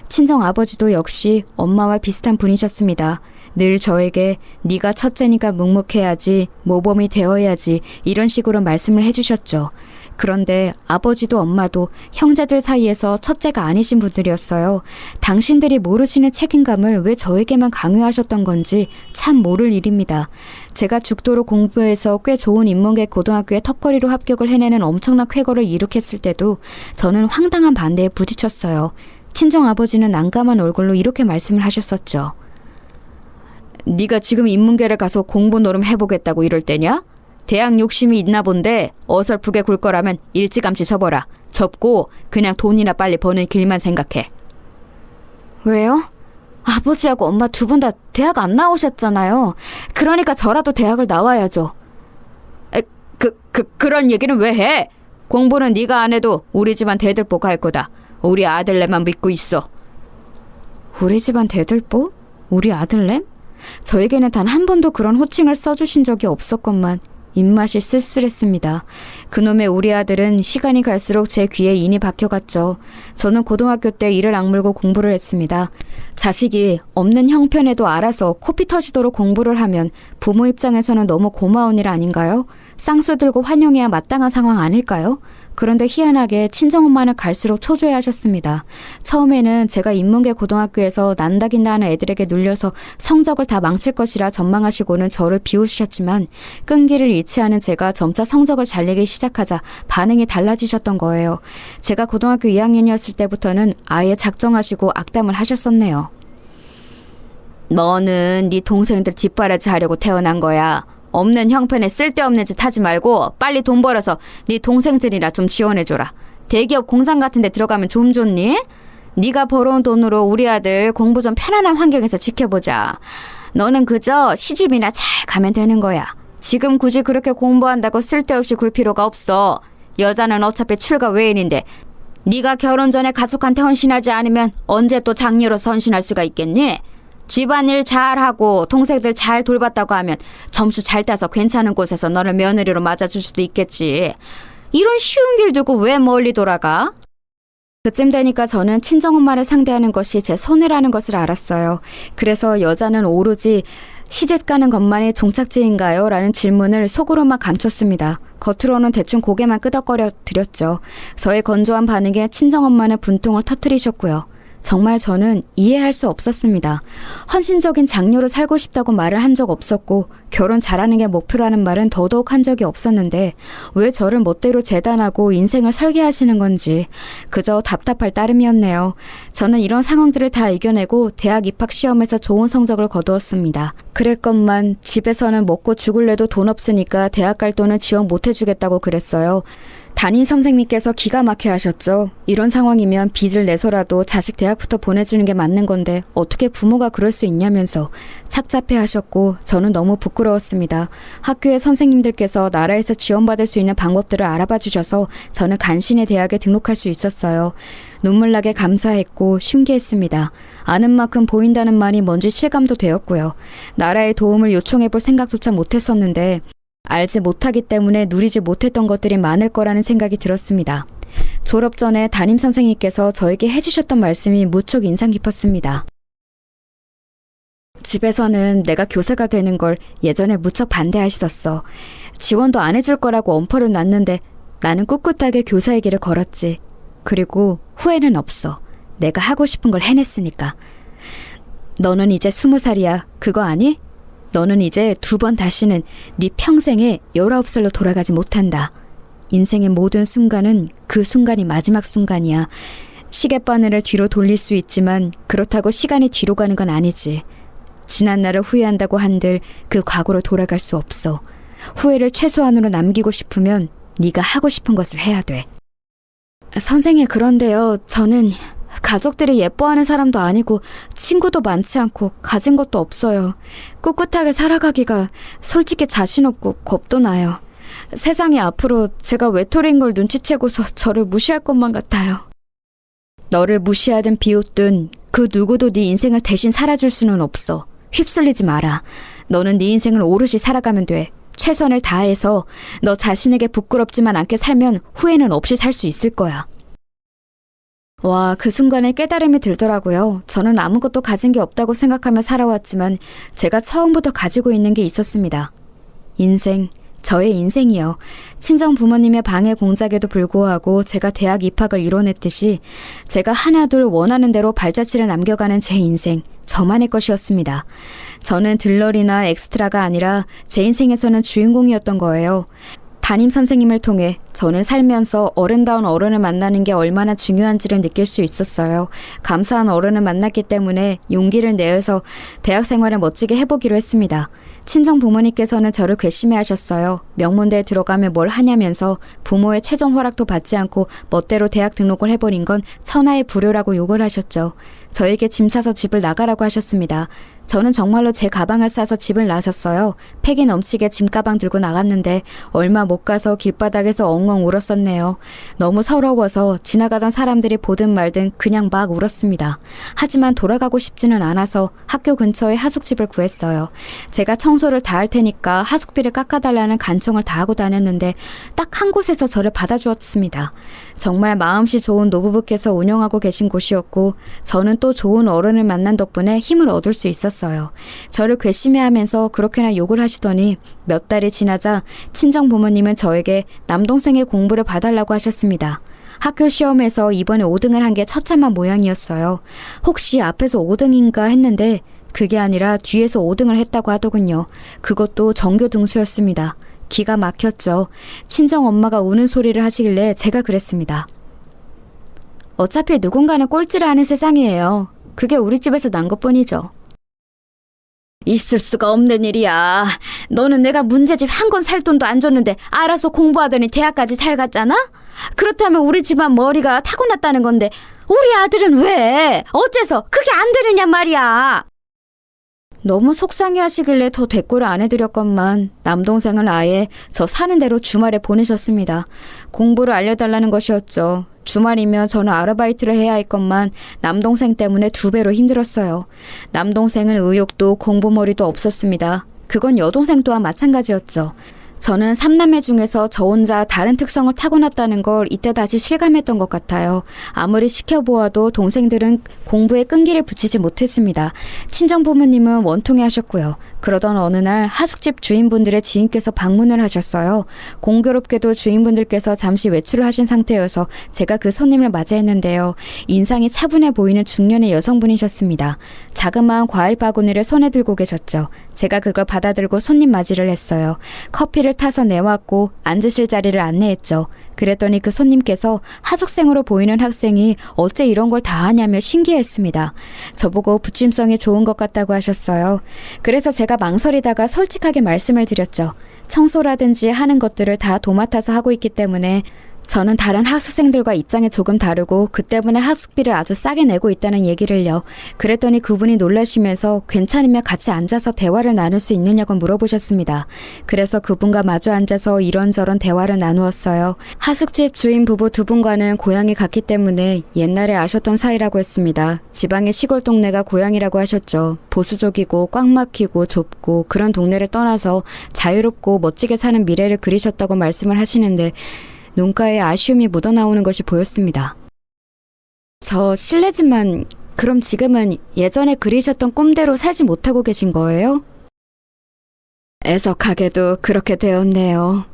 친정 아버지도 역시 엄마와 비슷한 분이셨습니다. 늘 저에게 네가 첫째니까 묵묵해야지, 모범이 되어야지 이런 식으로 말씀을 해주셨죠. 그런데 아버지도 엄마도 형제들 사이에서 첫째가 아니신 분들이었어요. 당신들이 모르시는 책임감을 왜 저에게만 강요하셨던 건지 참 모를 일입니다. 제가 죽도록 공부해서 꽤 좋은 인문계 고등학교에 턱걸이로 합격을 해내는 엄청난 쾌거를 이룩했을 때도 저는 황당한 반대에 부딪혔어요. 친정아버지는 난감한 얼굴로 이렇게 말씀을 하셨었죠. 네가 지금 인문계를 가서 공부 노름 해보겠다고 이럴 때냐? 대학 욕심이 있나 본데 어설프게 굴 거라면 일찌감치 접어라. 접고 그냥 돈이나 빨리 버는 길만 생각해. 왜요? 아버지하고 엄마 두 분 다 대학 안 나오셨잖아요. 그러니까 저라도 대학을 나와야죠. 그런 얘기는 왜 해? 공부는 네가 안 해도 우리 집안 대들보 갈 거다. 우리 아들내만 믿고 있어. 우리 집안 대들보? 우리 아들냄? 저에게는 단 한 번도 그런 호칭을 써주신 적이 없었건만 입맛이 쓸쓸했습니다. 그놈의 우리 아들은 시간이 갈수록 제 귀에 인이 박혀갔죠. 저는 고등학교 때 이를 악물고 공부를 했습니다. 자식이 없는 형편에도 알아서 코피 터지도록 공부를 하면 부모 입장에서는 너무 고마운 일 아닌가요? 쌍수 들고 환영해야 마땅한 상황 아닐까요? 그런데 희한하게 친정엄마는 갈수록 초조해하셨습니다. 처음에는 제가 인문계 고등학교에서 난다긴다 하는 애들에게 눌려서 성적을 다 망칠 것이라 전망하시고는 저를 비웃으셨지만 끈기를 잃지 않은 제가 점차 성적을 잘 내기 시작하자 반응이 달라지셨던 거예요. 제가 고등학교 2학년이었을 때부터는 아예 작정하시고 악담을 하셨었네요. 너는 네 동생들 뒷바라지 하려고 태어난 거야. 없는 형편에 쓸데없는 짓 하지 말고 빨리 돈 벌어서 네 동생들이나 좀 지원해줘라. 대기업 공장 같은 데 들어가면 좀 좋니? 네가 벌어온 돈으로 우리 아들 공부 좀 편안한 환경에서 지켜보자. 너는 그저 시집이나 잘 가면 되는 거야. 지금 굳이 그렇게 공부한다고 쓸데없이 굴 필요가 없어. 여자는 어차피 출가 외인인데 네가 결혼 전에 가족한테 헌신하지 않으면 언제 또 장녀로 헌신할 수가 있겠니? 집안일 잘하고 동생들 잘 돌봤다고 하면 점수 잘 따서 괜찮은 곳에서 너를 며느리로 맞아줄 수도 있겠지. 이런 쉬운 길 두고 왜 멀리 돌아가? 그쯤 되니까 저는 친정엄마를 상대하는 것이 제 손해라는 것을 알았어요. 그래서 여자는 오로지 시집 가는 것만이 종착지인가요? 라는 질문을 속으로만 감췄습니다. 겉으로는 대충 고개만 끄덕거려 드렸죠. 저의 건조한 반응에 친정엄마는 분통을 터뜨리셨고요. 정말 저는 이해할 수 없었습니다. 헌신적인 장녀로 살고 싶다고 말을 한 적 없었고 결혼 잘하는 게 목표라는 말은 더더욱 한 적이 없었는데 왜 저를 멋대로 재단하고 인생을 설계하시는 건지 그저 답답할 따름이었네요. 저는 이런 상황들을 다 이겨내고 대학 입학 시험에서 좋은 성적을 거두었습니다. 그랬건만 집에서는 먹고 죽을래도 돈 없으니까 대학 갈 돈은 지원 못 해주겠다고 그랬어요. 담임 선생님께서 기가 막혀 하셨죠. 이런 상황이면 빚을 내서라도 자식 대학부터 보내주는 게 맞는 건데 어떻게 부모가 그럴 수 있냐면서 착잡해 하셨고 저는 너무 부끄러웠습니다. 학교의 선생님들께서 나라에서 지원받을 수 있는 방법들을 알아봐 주셔서 저는 간신히 대학에 등록할 수 있었어요. 눈물나게 감사했고 신기했습니다. 아는 만큼 보인다는 말이 뭔지 실감도 되었고요. 나라의 도움을 요청해 볼 생각조차 못했었는데 알지 못하기 때문에 누리지 못했던 것들이 많을 거라는 생각이 들었습니다. 졸업 전에 담임 선생님께서 저에게 해주셨던 말씀이 무척 인상 깊었습니다. 집에서는 내가 교사가 되는 걸 예전에 무척 반대하셨어. 지원도 안 해줄 거라고 엄포를 놨는데 나는 꿋꿋하게 교사의 길을 걸었지. 그리고 후회는 없어. 내가 하고 싶은 걸 해냈으니까. 너는 이제 20살이야. 그거 아니? 너는 이제 2번 다시는 네 평생에 19살로 돌아가지 못한다. 인생의 모든 순간은 그 순간이 마지막 순간이야. 시계바늘을 뒤로 돌릴 수 있지만 그렇다고 시간이 뒤로 가는 건 아니지. 지난 날을 후회한다고 한들 그 과거로 돌아갈 수 없어. 후회를 최소한으로 남기고 싶으면 네가 하고 싶은 것을 해야 돼. 선생님, 그런데요. 저는 가족들이 예뻐하는 사람도 아니고 친구도 많지 않고 가진 것도 없어요. 꿋꿋하게 살아가기가 솔직히 자신 없고 겁도 나요. 세상이 앞으로 제가 외톨이인 걸 눈치채고서 저를 무시할 것만 같아요. 너를 무시하든 비웃든 그 누구도 네 인생을 대신 살아줄 수는 없어. 휩쓸리지 마라. 너는 네 인생을 오롯이 살아가면 돼. 최선을 다해서 너 자신에게 부끄럽지만 않게 살면 후회는 없이 살 수 있을 거야. 와, 그 순간에 깨달음이 들더라고요. 저는 아무것도 가진 게 없다고 생각하며 살아왔지만 제가 처음부터 가지고 있는 게 있었습니다. 인생, 저의 인생이요. 친정 부모님의 방해 공작에도 불구하고 제가 대학 입학을 이뤄냈듯이 제가 하나둘 원하는 대로 발자취를 남겨가는 제 인생, 저만의 것이었습니다. 저는 들러리나 엑스트라가 아니라 제 인생에서는 주인공이었던 거예요. 담임 선생님을 통해 저는 살면서 어른다운 어른을 만나는 게 얼마나 중요한지를 느낄 수 있었어요. 감사한 어른을 만났기 때문에 용기를 내어서 대학 생활을 멋지게 해보기로 했습니다. 친정 부모님께서는 저를 괘씸해하셨어요. 명문대에 들어가면 뭘 하냐면서 부모의 최종 허락도 받지 않고 멋대로 대학 등록을 해버린 건 천하의 불효라고 욕을 하셨죠. 저에게 짐 싸서 집을 나가라고 하셨습니다. 저는 정말로 제 가방을 싸서 집을 나섰어요. 패기 넘치게 짐가방 들고 나갔는데 얼마 못 가서 길바닥에서 엉엉 울었었네요. 너무 서러워서 지나가던 사람들이 보든 말든 그냥 막 울었습니다. 하지만 돌아가고 싶지는 않아서 학교 근처에 하숙집을 구했어요. 제가 청소를 다 할 테니까 하숙비를 깎아달라는 간청을 다 하고 다녔는데 딱 한 곳에서 저를 받아주었습니다. 정말 마음씨 좋은 노부부께서 운영하고 계신 곳이었고 저는 또 좋은 어른을 만난 덕분에 힘을 얻을 수 있었어요. 저를 괘씸해하면서 그렇게나 욕을 하시더니 몇 달이 지나자 친정 부모님은 저에게 남동생의 공부를 봐달라고 하셨습니다. 학교 시험에서 이번에 5등을 한 게 처참한 모양이었어요. 혹시 앞에서 5등인가 했는데 그게 아니라 뒤에서 5등을 했다고 하더군요. 그것도 전교 등수였습니다. 기가 막혔죠. 친정 엄마가 우는 소리를 하시길래 제가 그랬습니다. 어차피 누군가는 꼴찌를 하는 세상이에요. 그게 우리 집에서 난 것뿐이죠. 있을 수가 없는 일이야. 너는 내가 문제집 한 권 살 돈도 안 줬는데 알아서 공부하더니 대학까지 잘 갔잖아? 그렇다면 우리 집안 머리가 타고났다는 건데 우리 아들은 왜? 어째서 그게 안 되느냐 말이야. 너무 속상해 하시길래 더 대꾸를 안 해드렸건만 남동생을 아예 저 사는 대로 주말에 보내셨습니다. 공부를 알려달라는 것이었죠. 주말이면 저는 아르바이트를 해야 했건만 남동생 때문에 2배로 힘들었어요. 남동생은 의욕도 공부머리도 없었습니다. 그건 여동생 또한 마찬가지였죠. 저는 3남매 중에서 저 혼자 다른 특성을 타고났다는 걸 이때 다시 실감했던 것 같아요. 아무리 시켜보아도 동생들은 공부에 끈기를 붙이지 못했습니다. 친정 부모님은 원통해 하셨고요. 그러던 어느 날 하숙집 주인분들의 지인께서 방문을 하셨어요. 공교롭게도 주인분들께서 잠시 외출을 하신 상태여서 제가 그 손님을 맞이했는데요. 인상이 차분해 보이는 중년의 여성분이셨습니다. 자그마한 과일 바구니를 손에 들고 계셨죠. 제가 그걸 받아들고 손님 맞이를 했어요. 커피를 타서 내왔고 앉으실 자리를 안내했죠. 그랬더니 그 손님께서 하숙생으로 보이는 학생이 어째 이런 걸 다 하냐며 신기했습니다. 저보고 부침성이 좋은 것 같다고 하셨어요. 그래서 제가 망설이다가 솔직하게 말씀을 드렸죠. 청소라든지 하는 것들을 다 도맡아서 하고 있기 때문에 저는 다른 하숙생들과 입장이 조금 다르고 그 때문에 하숙비를 아주 싸게 내고 있다는 얘기를요. 그랬더니 그분이 놀라시면서 괜찮으면 같이 앉아서 대화를 나눌 수 있느냐고 물어보셨습니다. 그래서 그분과 마주 앉아서 이런저런 대화를 나누었어요. 하숙집 주인 부부 2분과는 고향이 같기 때문에 옛날에 아셨던 사이라고 했습니다. 지방의 시골 동네가 고향이라고 하셨죠. 보수적이고 꽉 막히고 좁고 그런 동네를 떠나서 자유롭고 멋지게 사는 미래를 그리셨다고 말씀을 하시는데 눈가에 아쉬움이 묻어나오는 것이 보였습니다. 저 실례지만 그럼 지금은 예전에 그리셨던 꿈대로 살지 못하고 계신 거예요? 애석하게도 그렇게 되었네요.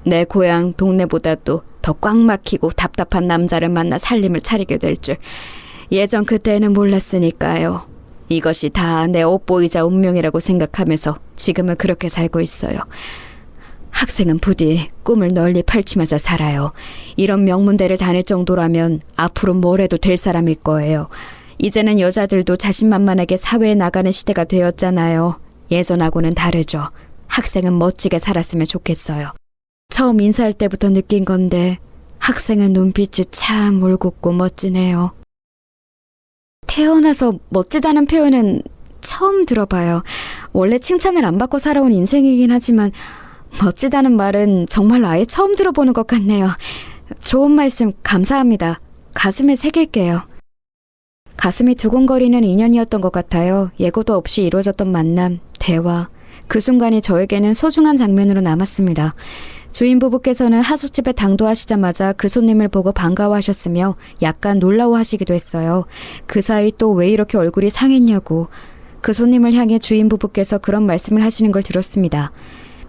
내 고향 동네보다도 더 꽉 막히고 답답한 남자를 만나 살림을 차리게 될 줄 예전 그때는 몰랐으니까요. 이것이 다 내 옷보이자 운명이라고 생각하면서 지금은 그렇게 살고 있어요. 학생은 부디 꿈을 널리 펼치면서 살아요. 이런 명문대를 다닐 정도라면 앞으로 뭘 해도 될 사람일 거예요. 이제는 여자들도 자신만만하게 사회에 나가는 시대가 되었잖아요. 예전하고는 다르죠. 학생은 멋지게 살았으면 좋겠어요. 처음 인사할 때부터 느낀 건데 학생은 눈빛이 참 올곧고 멋지네요. 태어나서 멋지다는 표현은 처음 들어봐요. 원래 칭찬을 안 받고 살아온 인생이긴 하지만 멋지다는 말은 정말 아예 처음 들어보는 것 같네요. 좋은 말씀 감사합니다. 가슴에 새길게요. 가슴이 두근거리는 인연이었던 것 같아요. 예고도 없이 이루어졌던 만남, 대화. 그 순간이 저에게는 소중한 장면으로 남았습니다. 주인 부부께서는 하숙집에 당도하시자마자 그 손님을 보고 반가워하셨으며 약간 놀라워하시기도 했어요. 그 사이 또 왜 이렇게 얼굴이 상했냐고. 그 손님을 향해 주인 부부께서 그런 말씀을 하시는 걸 들었습니다.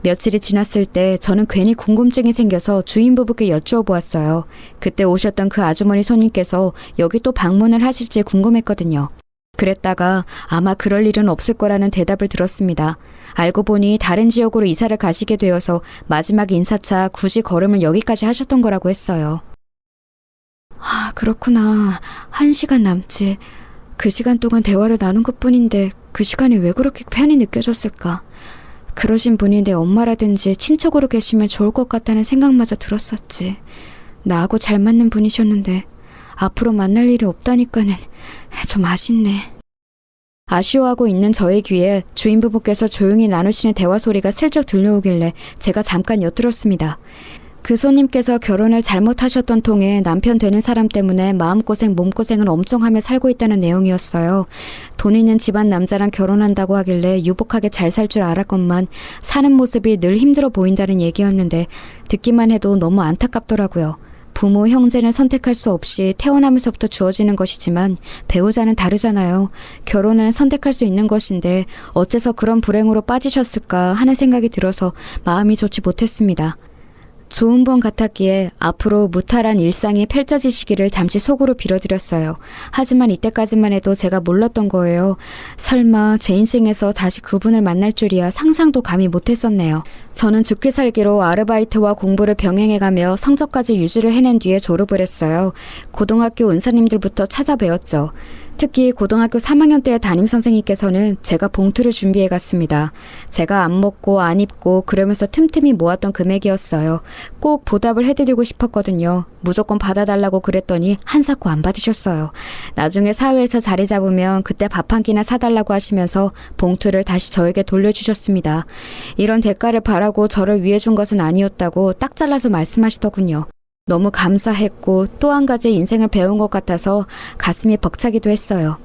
며칠이 지났을 때 저는 괜히 궁금증이 생겨서 주인 부부께 여쭈어 보았어요. 그때 오셨던 그 아주머니 손님께서 여기 또 방문을 하실지 궁금했거든요. 그랬다가 아마 그럴 일은 없을 거라는 대답을 들었습니다. 알고 보니 다른 지역으로 이사를 가시게 되어서 마지막 인사차 굳이 걸음을 여기까지 하셨던 거라고 했어요. 아, 그렇구나. 1시간 남짓. 그 시간 동안 대화를 나눈 것뿐인데 그 시간이 왜 그렇게 편히 느껴졌을까? 그러신 분이 내 엄마라든지 친척으로 계시면 좋을 것 같다는 생각마저 들었었지. 나하고 잘 맞는 분이셨는데 앞으로 만날 일이 없다니까는 좀 아쉽네. 아쉬워하고 있는 저의 귀에 주인 부부께서 조용히 나누시는 대화 소리가 슬쩍 들려오길래 제가 잠깐 엿들었습니다. 그 손님께서 결혼을 잘못하셨던 통에 남편 되는 사람 때문에 마음고생 몸고생을 엄청 하며 살고 있다는 내용이었어요. 돈 있는 집안 남자랑 결혼한다고 하길래 유복하게 잘 살 줄 알았건만 사는 모습이 늘 힘들어 보인다는 얘기였는데 듣기만 해도 너무 안타깝더라고요. 부모, 형제는 선택할 수 없이 태어나면서부터 주어지는 것이지만 배우자는 다르잖아요. 결혼은 선택할 수 있는 것인데 어째서 그런 불행으로 빠지셨을까 하는 생각이 들어서 마음이 좋지 못했습니다. 좋은 분 같았기에 앞으로 무탈한 일상이 펼쳐지시기를 잠시 속으로 빌어드렸어요. 하지만 이때까지만 해도 제가 몰랐던 거예요. 설마 제 인생에서 다시 그분을 만날 줄이야 상상도 감히 못했었네요. 저는 죽기 살기로 아르바이트와 공부를 병행해가며 성적까지 유지를 해낸 뒤에 졸업을 했어요. 고등학교 은사님들부터 찾아뵈었죠. 특히 고등학교 3학년 때의 담임선생님께서는 제가 봉투를 준비해 갔습니다. 제가 안 먹고 안 입고 그러면서 틈틈이 모았던 금액이었어요. 꼭 보답을 해드리고 싶었거든요. 무조건 받아달라고 그랬더니 한사코 안 받으셨어요. 나중에 사회에서 자리 잡으면 그때 밥 한 끼나 사달라고 하시면서 봉투를 다시 저에게 돌려주셨습니다. 이런 대가를 바라고 저를 위해 준 것은 아니었다고 딱 잘라서 말씀하시더군요. 너무 감사했고 또 한 가지 인생을 배운 것 같아서 가슴이 벅차기도 했어요.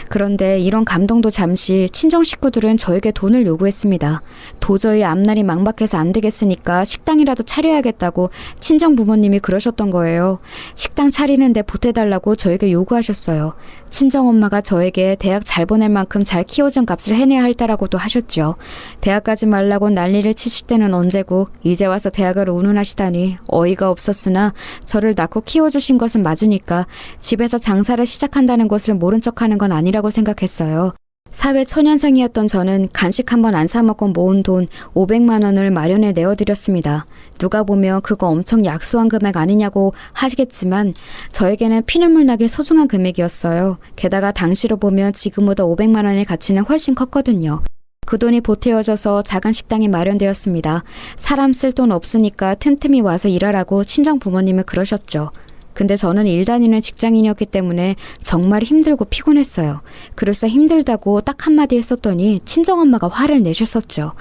그런데 이런 감동도 잠시 친정 식구들은 저에게 돈을 요구했습니다. 도저히 앞날이 막막해서 안 되겠으니까 식당이라도 차려야겠다고 친정 부모님이 그러셨던 거예요. 식당 차리는데 보태달라고 저에게 요구하셨어요. 친정엄마가 저에게 대학 잘 보낼 만큼 잘 키워준 값을 해내야 할 때라고도 하셨죠. 대학 가지 말라고 난리를 치실 때는 언제고 이제 와서 대학을 운운하시다니 어이가 없었으나 저를 낳고 키워주신 것은 맞으니까 집에서 장사를 시작한다는 것을 모른 척하는 건 아니라고 생각했어요. 사회 초년생이었던 저는 간식 한 번 안 사먹고 모은 돈 500만 원을 마련해 내어드렸습니다. 누가 보면 그거 엄청 약소한 금액 아니냐고 하시겠지만 저에게는 피눈물 나게 소중한 금액이었어요. 게다가 당시로 보면 지금보다 500만 원의 가치는 훨씬 컸거든요. 그 돈이 보태어져서 작은 식당이 마련되었습니다. 사람 쓸 돈 없으니까 틈틈이 와서 일하라고 친정 부모님은 그러셨죠. 근데 저는 일 다니는 직장인이었기 때문에 정말 힘들고 피곤했어요. 그래서 힘들다고 딱 한마디 했었더니 친정엄마가 화를 내셨었죠.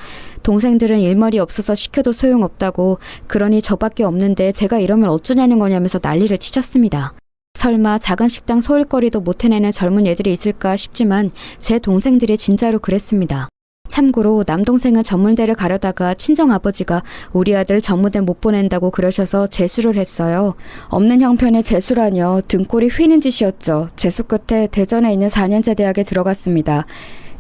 동생들은 일머리 없어서 시켜도 소용없다고 그러니 저밖에 없는데 제가 이러면 어쩌냐는 거냐면서 난리를 치셨습니다. 설마 작은 식당 소일거리도 못 해내는 젊은 애들이 있을까 싶지만 제 동생들이 진짜로 그랬습니다. 참고로 남동생은 전문대를 가려다가 친정아버지가 우리 아들 전무대 못 보낸다고 그러셔서 재수를 했어요. 없는 형편의 재수라뇨. 등골이 휘는 짓이었죠. 재수 끝에 대전에 있는 4년제 대학에 들어갔습니다.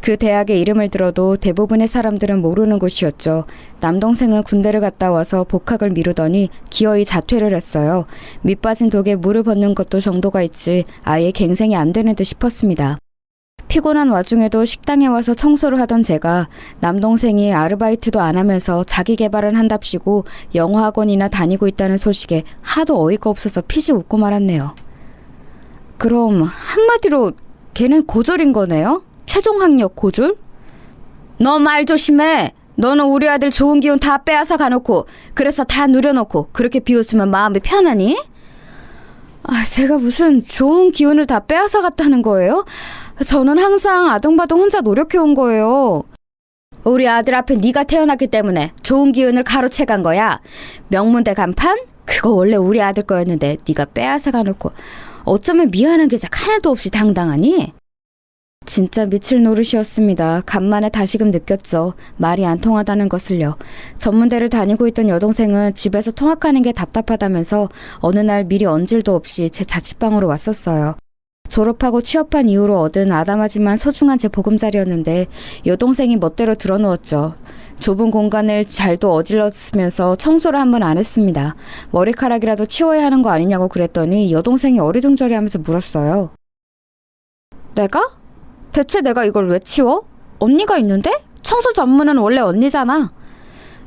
그 대학의 이름을 들어도 대부분의 사람들은 모르는 곳이었죠. 남동생은 군대를 갔다 와서 복학을 미루더니 기어이 자퇴를 했어요. 밑빠진 독에 물을 붓는 것도 정도가 있지 아예 갱생이 안 되는 듯 싶었습니다. 피곤한 와중에도 식당에 와서 청소를 하던 제가 남동생이 아르바이트도 안 하면서 자기 개발을 한답시고 영어학원이나 다니고 있다는 소식에 하도 어이가 없어서 피식 웃고 말았네요. 그럼 한마디로 걔는 고졸인 거네요? 최종학력 고졸? 너 말 조심해. 너는 우리 아들 좋은 기운 다 빼앗아 가놓고 그래서 다 누려놓고 그렇게 비웃으면 마음이 편하니? 제가 무슨 좋은 기운을 다 빼앗아 갔다는 거예요? 저는 항상 아등바등 혼자 노력해온 거예요. 우리 아들 앞에 네가 태어났기 때문에 좋은 기운을 가로채 간 거야. 명문대 간판? 그거 원래 우리 아들 거였는데 네가 빼앗아 가놓고 어쩌면 미안한 게 하나도 없이 당당하니? 진짜 미칠 노릇이었습니다. 간만에 다시금 느꼈죠. 말이 안 통하다는 것을요. 전문대를 다니고 있던 여동생은 집에서 통학하는 게 답답하다면서 어느 날 미리 언질도 없이 제 자취방으로 왔었어요. 졸업하고 취업한 이후로 얻은 아담하지만 소중한 제 보금자리였는데 여동생이 멋대로 들어누웠죠. 좁은 공간을 잘도 어질렀으면서 청소를 한 번 안 했습니다. 머리카락이라도 치워야 하는 거 아니냐고 그랬더니 여동생이 어리둥절해하면서 물었어요. 내가? 대체 내가 이걸 왜 치워? 언니가 있는데? 청소 전문은 원래 언니잖아.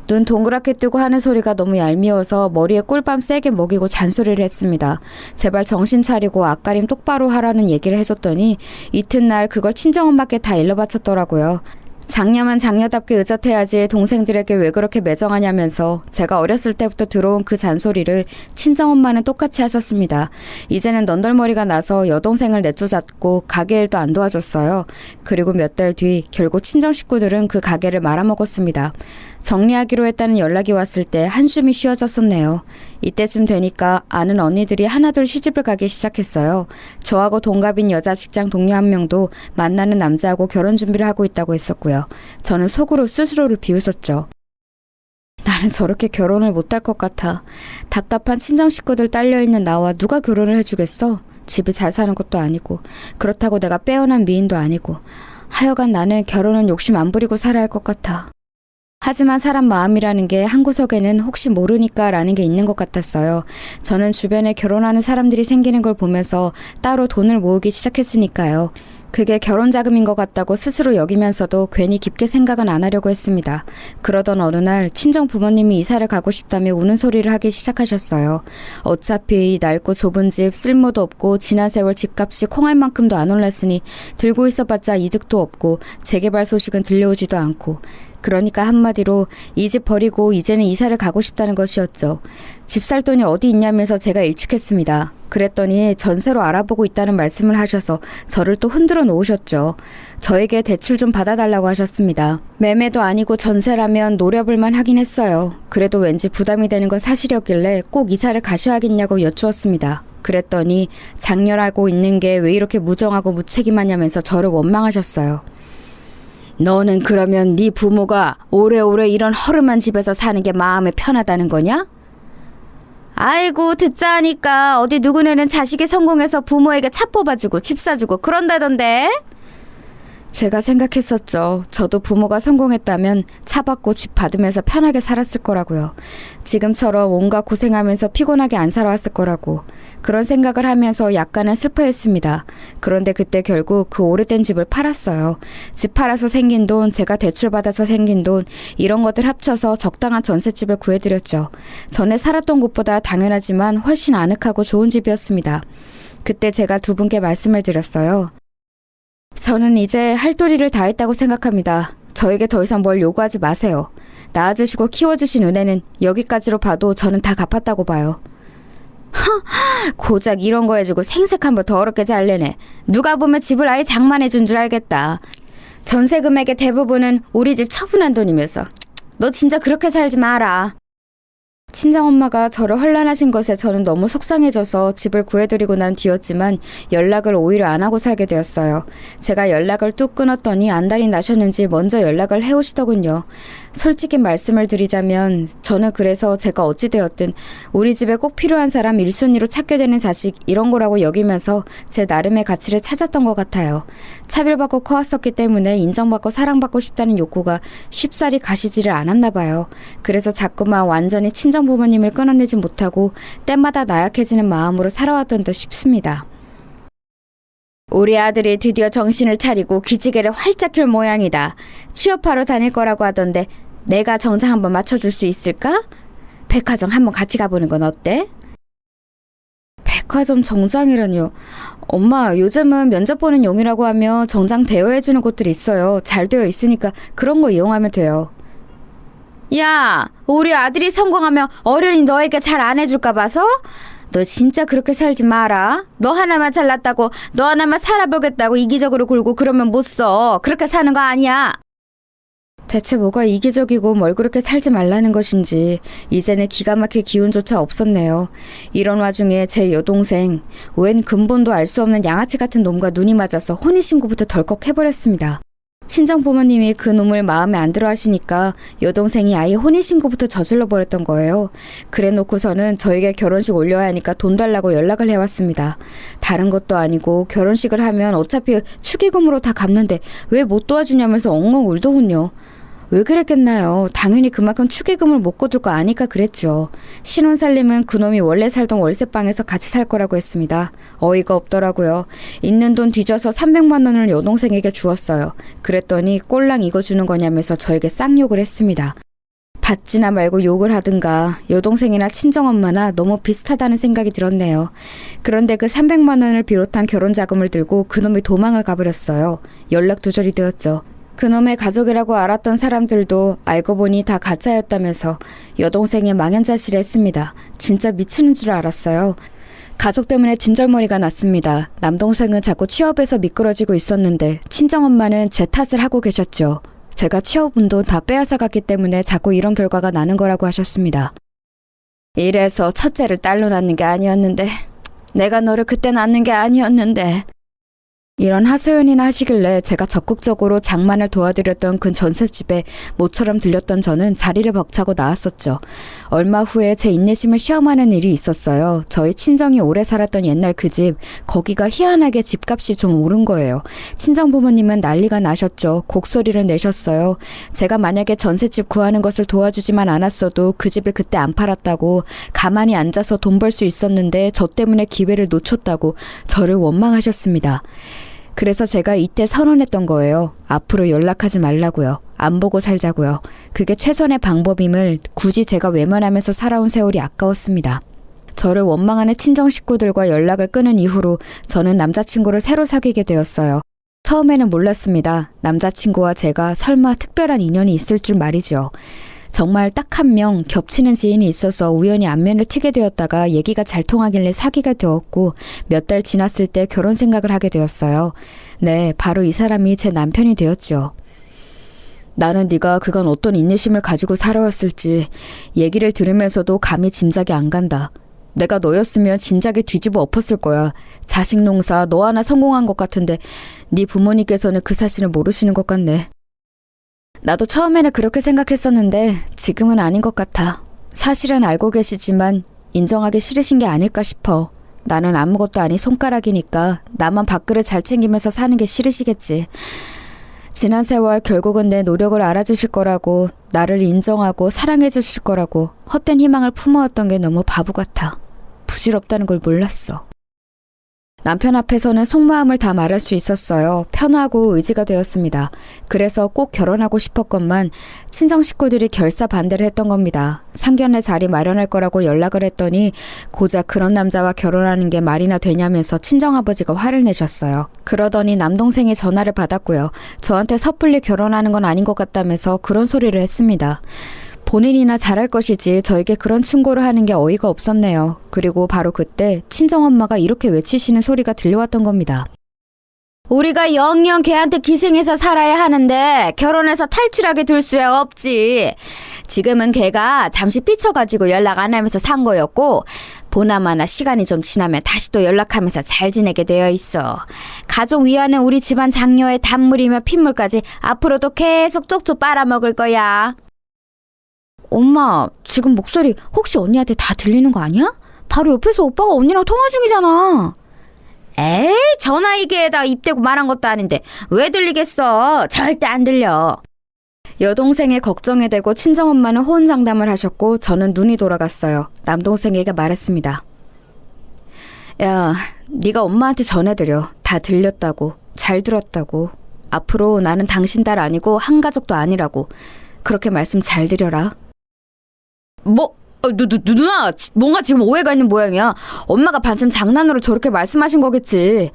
눈 동그랗게 뜨고 하는 소리가 너무 얄미워서 머리에 꿀밤 세게 먹이고 잔소리를 했습니다. 제발 정신 차리고 앞가림 똑바로 하라는 얘기를 해줬더니 이튿날 그걸 친정엄마께 다 일러바쳤더라고요. 장녀만 장녀답게 의젓해야지 동생들에게 왜 그렇게 매정하냐면서 제가 어렸을 때부터 들어온 그 잔소리를 친정엄마는 똑같이 하셨습니다. 이제는 넌덜머리가 나서 여동생을 내쫓았고 가게 일도 안 도와줬어요. 그리고 몇 달 뒤 결국 친정 식구들은 그 가게를 말아먹었습니다. 정리하기로 했다는 연락이 왔을 때 한숨이 쉬어졌었네요. 이때쯤 되니까 아는 언니들이 하나둘 시집을 가기 시작했어요. 저하고 동갑인 여자 직장 동료 한 명도 만나는 남자하고 결혼 준비를 하고 있다고 했었고요. 저는 속으로 스스로를 비웃었죠. 나는 저렇게 결혼을 못할 것 같아. 답답한 친정 식구들 딸려있는 나와 누가 결혼을 해주겠어? 집이 잘 사는 것도 아니고 그렇다고 내가 빼어난 미인도 아니고 하여간 나는 결혼은 욕심 안 부리고 살아야 할 것 같아. 하지만 사람 마음이라는 게 한 구석에는 혹시 모르니까 라는 게 있는 것 같았어요. 저는 주변에 결혼하는 사람들이 생기는 걸 보면서 따로 돈을 모으기 시작했으니까요. 그게 결혼 자금인 것 같다고 스스로 여기면서도 괜히 깊게 생각은 안 하려고 했습니다. 그러던 어느 날 친정 부모님이 이사를 가고 싶다며 우는 소리를 하기 시작하셨어요. 어차피 이 낡고 좁은 집 쓸모도 없고 지난 세월 집값이 콩알만큼도 안 올랐으니 들고 있어봤자 이득도 없고 재개발 소식은 들려오지도 않고 그러니까 한마디로 이 집 버리고 이제는 이사를 가고 싶다는 것이었죠. 집 살 돈이 어디 있냐면서 제가 일축했습니다. 그랬더니 전세로 알아보고 있다는 말씀을 하셔서 저를 또 흔들어 놓으셨죠. 저에게 대출 좀 받아달라고 하셨습니다. 매매도 아니고 전세라면 노려볼만 하긴 했어요. 그래도 왠지 부담이 되는 건 사실이었길래 꼭 이사를 가셔야겠냐고 여쭈었습니다. 그랬더니 장렬하고 있는 게 왜 이렇게 무정하고 무책임하냐면서 저를 원망하셨어요. 너는 그러면 네 부모가 오래오래 이런 허름한 집에서 사는 게 마음에 편하다는 거냐? 아이고 듣자 하니까 어디 누구네는 자식이 성공해서 부모에게 차 뽑아주고 집 사주고 그런다던데? 제가 생각했었죠. 저도 부모가 성공했다면 차 받고 집 받으면서 편하게 살았을 거라고요. 지금처럼 온갖 고생하면서 피곤하게 안 살아왔을 거라고. 그런 생각을 하면서 약간은 슬퍼했습니다. 그런데 그때 결국 그 오래된 집을 팔았어요. 집 팔아서 생긴 돈, 제가 대출받아서 생긴 돈, 이런 것들 합쳐서 적당한 전셋집을 구해드렸죠. 전에 살았던 곳보다 당연하지만 훨씬 아늑하고 좋은 집이었습니다. 그때 제가 두 분께 말씀을 드렸어요. 저는 이제 할 도리를 다 했다고 생각합니다. 저에게 더 이상 뭘 요구하지 마세요. 낳아주시고 키워주신 은혜는 여기까지로 봐도 저는 다 갚았다고 봐요. 고작 이런 거 해주고 생색 한번 더럽게 잘 내네. 누가 보면 집을 아예 장만해준 줄 알겠다. 전세 금액의 대부분은 우리 집 처분한 돈이면서. 너 진짜 그렇게 살지 마라. 친정엄마가 저를 혼란하신 것에 저는 너무 속상해져서 집을 구해드리고 난 뒤였지만 연락을 오히려 안 하고 살게 되었어요. 제가 연락을 뚝 끊었더니 안달이 나셨는지 먼저 연락을 해오시더군요. 솔직히 말씀을 드리자면 저는 그래서 제가 어찌되었든 우리 집에 꼭 필요한 사람 1순위로 찾게 되는 자식 이런 거라고 여기면서 제 나름의 가치를 찾았던 것 같아요. 차별받고 커왔었기 때문에 인정받고 사랑받고 싶다는 욕구가 쉽사리 가시지를 않았나 봐요. 그래서 자꾸만 완전히 친정 부모님을 끊어내지 못하고 때마다 나약해지는 마음으로 살아왔던 듯 싶습니다. 우리 아들이 드디어 정신을 차리고 기지개를 활짝 켤 모양이다. 취업하러 다닐 거라고 하던데 내가 정장 한번 맞춰줄 수 있을까? 백화점 한번 같이 가보는 건 어때? 백화점 정장이라뇨. 엄마, 요즘은 면접 보는 용이라고 하면 정장 대여해주는 곳들이 있어요. 잘 되어 있으니까 그런 거 이용하면 돼요. 야, 우리 아들이 성공하면 어른이 너에게 잘 안 해줄까 봐서? 너 진짜 그렇게 살지 마라. 너 하나만 잘났다고 너 하나만 살아보겠다고 이기적으로 굴고 그러면 못 써. 그렇게 사는 거 아니야. 대체 뭐가 이기적이고 뭘 그렇게 살지 말라는 것인지 이제는 기가 막힐 기운조차 없었네요. 이런 와중에 제 여동생, 웬 근본도 알 수 없는 양아치 같은 놈과 눈이 맞아서 혼인신고부터 덜컥 해버렸습니다. 친정 부모님이 그 놈을 마음에 안 들어 하시니까 여동생이 아예 혼인신고부터 저질러 버렸던 거예요. 그래 놓고서는 저에게 결혼식 올려야 하니까 돈 달라고 연락을 해왔습니다. 다른 것도 아니고 결혼식을 하면 어차피 축의금으로 다 갚는데 왜 못 도와주냐면서 엉엉 울더군요. 왜 그랬겠나요? 당연히 그만큼 축의금을 못 거둘 거 아니까 그랬죠. 신혼살림은 그놈이 원래 살던 월세방에서 같이 살 거라고 했습니다. 어이가 없더라고요. 있는 돈 뒤져서 300만 원을 여동생에게 주었어요. 그랬더니 꼴랑 이거 주는 거냐면서 저에게 쌍욕을 했습니다. 받지나 말고 욕을 하든가 여동생이나 친정엄마나 너무 비슷하다는 생각이 들었네요. 그런데 그 300만 원을 비롯한 결혼자금을 들고 그놈이 도망을 가버렸어요. 연락두절이 되었죠. 그놈의 가족이라고 알았던 사람들도 알고 보니 다 가짜였다면서 여동생이 망연자실했습니다. 진짜 미치는 줄 알았어요. 가족 때문에 진절머리가 났습니다. 남동생은 자꾸 취업에서 미끄러지고 있었는데 친정엄마는 제 탓을 하고 계셨죠. 제가 취업운도 다 빼앗아갔기 때문에 자꾸 이런 결과가 나는 거라고 하셨습니다. 이래서 첫째를 딸로 낳는 게 아니었는데, 내가 너를 그때 낳는 게 아니었는데, 이런 하소연이나 하시길래 제가 적극적으로 장만을 도와드렸던 그 전셋집에 모처럼 들렸던 저는 자리를 벅차고 나왔었죠. 얼마 후에 제 인내심을 시험하는 일이 있었어요. 저희 친정이 오래 살았던 옛날 그 집, 거기가 희한하게 집값이 좀 오른 거예요. 친정 부모님은 난리가 나셨죠. 곡소리를 내셨어요. 제가 만약에 전셋집 구하는 것을 도와주지만 않았어도 그 집을 그때 안 팔았다고, 가만히 앉아서 돈 벌 수 있었는데 저 때문에 기회를 놓쳤다고 저를 원망하셨습니다. 그래서 제가 이때 선언했던 거예요. 앞으로 연락하지 말라고요. 안 보고 살자고요. 그게 최선의 방법임을 굳이 제가 외면하면서 살아온 세월이 아까웠습니다. 저를 원망하는 친정 식구들과 연락을 끊은 이후로 저는 남자친구를 새로 사귀게 되었어요. 처음에는 몰랐습니다. 남자친구와 제가 설마 특별한 인연이 있을 줄 말이죠. 정말 딱 한 명 겹치는 지인이 있어서 우연히 안면을 트게 되었다가 얘기가 잘 통하길래 사귀게 되었고 몇 달 지났을 때 결혼 생각을 하게 되었어요. 네, 바로 이 사람이 제 남편이 되었죠. 나는 네가 그간 어떤 인내심을 가지고 살아왔을지 얘기를 들으면서도 감히 짐작이 안 간다. 내가 너였으면 진작에 뒤집어 엎었을 거야. 자식 농사 너 하나 성공한 것 같은데 네 부모님께서는 그 사실을 모르시는 것 같네. 나도 처음에는 그렇게 생각했었는데 지금은 아닌 것 같아. 사실은 알고 계시지만 인정하기 싫으신 게 아닐까 싶어. 나는 아무것도 아닌 손가락이니까 나만 밥그릇 잘 챙기면서 사는 게 싫으시겠지. 지난 세월 결국은 내 노력을 알아주실 거라고, 나를 인정하고 사랑해 주실 거라고 헛된 희망을 품어왔던 게 너무 바보 같아. 부질없다는 걸 몰랐어. 남편 앞에서는 속마음을 다 말할 수 있었어요. 편하고 의지가 되었습니다. 그래서 꼭 결혼하고 싶었건만 친정 식구들이 결사 반대를 했던 겁니다. 상견례 자리 마련할 거라고 연락을 했더니 고작 그런 남자와 결혼하는 게 말이나 되냐면서 친정아버지가 화를 내셨어요. 그러더니 남동생이 전화를 받았고요. 저한테 섣불리 결혼하는 건 아닌 것 같다면서 그런 소리를 했습니다. 본인이나 잘할 것이지 저에게 그런 충고를 하는 게 어이가 없었네요. 그리고 바로 그때 친정엄마가 이렇게 외치시는 소리가 들려왔던 겁니다. 우리가 영영 걔한테 기생해서 살아야 하는데 결혼해서 탈출하게 둘 수야 없지. 지금은 걔가 잠시 삐쳐가지고 연락 안 하면서 산 거였고 보나마나 시간이 좀 지나면 다시 또 연락하면서 잘 지내게 되어 있어. 가족 위하는 우리 집안 장녀의 단물이며 핏물까지 앞으로도 계속 쪽쪽 빨아먹을 거야. 엄마, 지금 목소리 혹시 언니한테 다 들리는 거 아니야? 바로 옆에서 오빠가 언니랑 통화 중이잖아. 에이, 전화기계에다 입 대고 말한 것도 아닌데 왜 들리겠어? 절대 안 들려. 여동생의 걱정에 대고 친정엄마는 호언장담을 하셨고 저는 눈이 돌아갔어요. 남동생에게 말했습니다. 야, 네가 엄마한테 전해드려. 다 들렸다고. 잘 들었다고. 앞으로 나는 당신 딸 아니고 한 가족도 아니라고. 그렇게 말씀 잘 드려라. 누나, 뭔가 지금 오해가 있는 모양이야. 엄마가 반쯤 장난으로 저렇게 말씀하신 거겠지.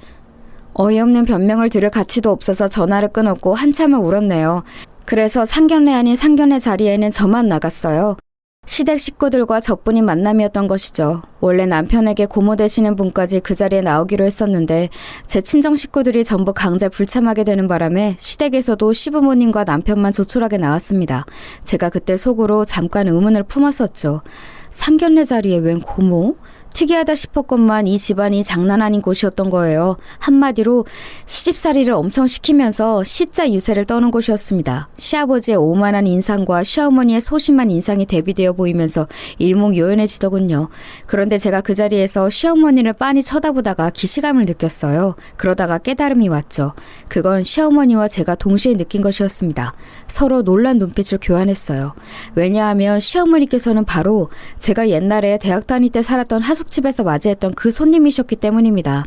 어이없는 변명을 들을 가치도 없어서 전화를 끊었고 한참을 울었네요. 그래서 상견례 아닌 상견례 자리에는 저만 나갔어요. 시댁 식구들과 저뿐인 만남이었던 것이죠. 원래 남편에게 고모 되시는 분까지 그 자리에 나오기로 했었는데 제 친정 식구들이 전부 강제 불참하게 되는 바람에 시댁에서도 시부모님과 남편만 조촐하게 나왔습니다. 제가 그때 속으로 잠깐 의문을 품었었죠. 상견례 자리에 웬 고모? 특이하다 싶었건만 이 집안이 장난 아닌 곳이었던 거예요. 한마디로 시집살이를 엄청 시키면서 시자 유세를 떠는 곳이었습니다. 시아버지의 오만한 인상과 시어머니의 소심한 인상이 대비되어 보이면서 일목요연해지더군요. 그런데 제가 그 자리에서 시어머니를 빤히 쳐다보다가 기시감을 느꼈어요. 그러다가 깨달음이 왔죠. 그건 시어머니와 제가 동시에 느낀 것이었습니다. 서로 놀란 눈빛을 교환했어요. 왜냐하면 시어머니께서는 바로 제가 옛날에 대학 다닐 때 살았던 하숙집에서 맞이했던 그 손님이셨기 때문입니다.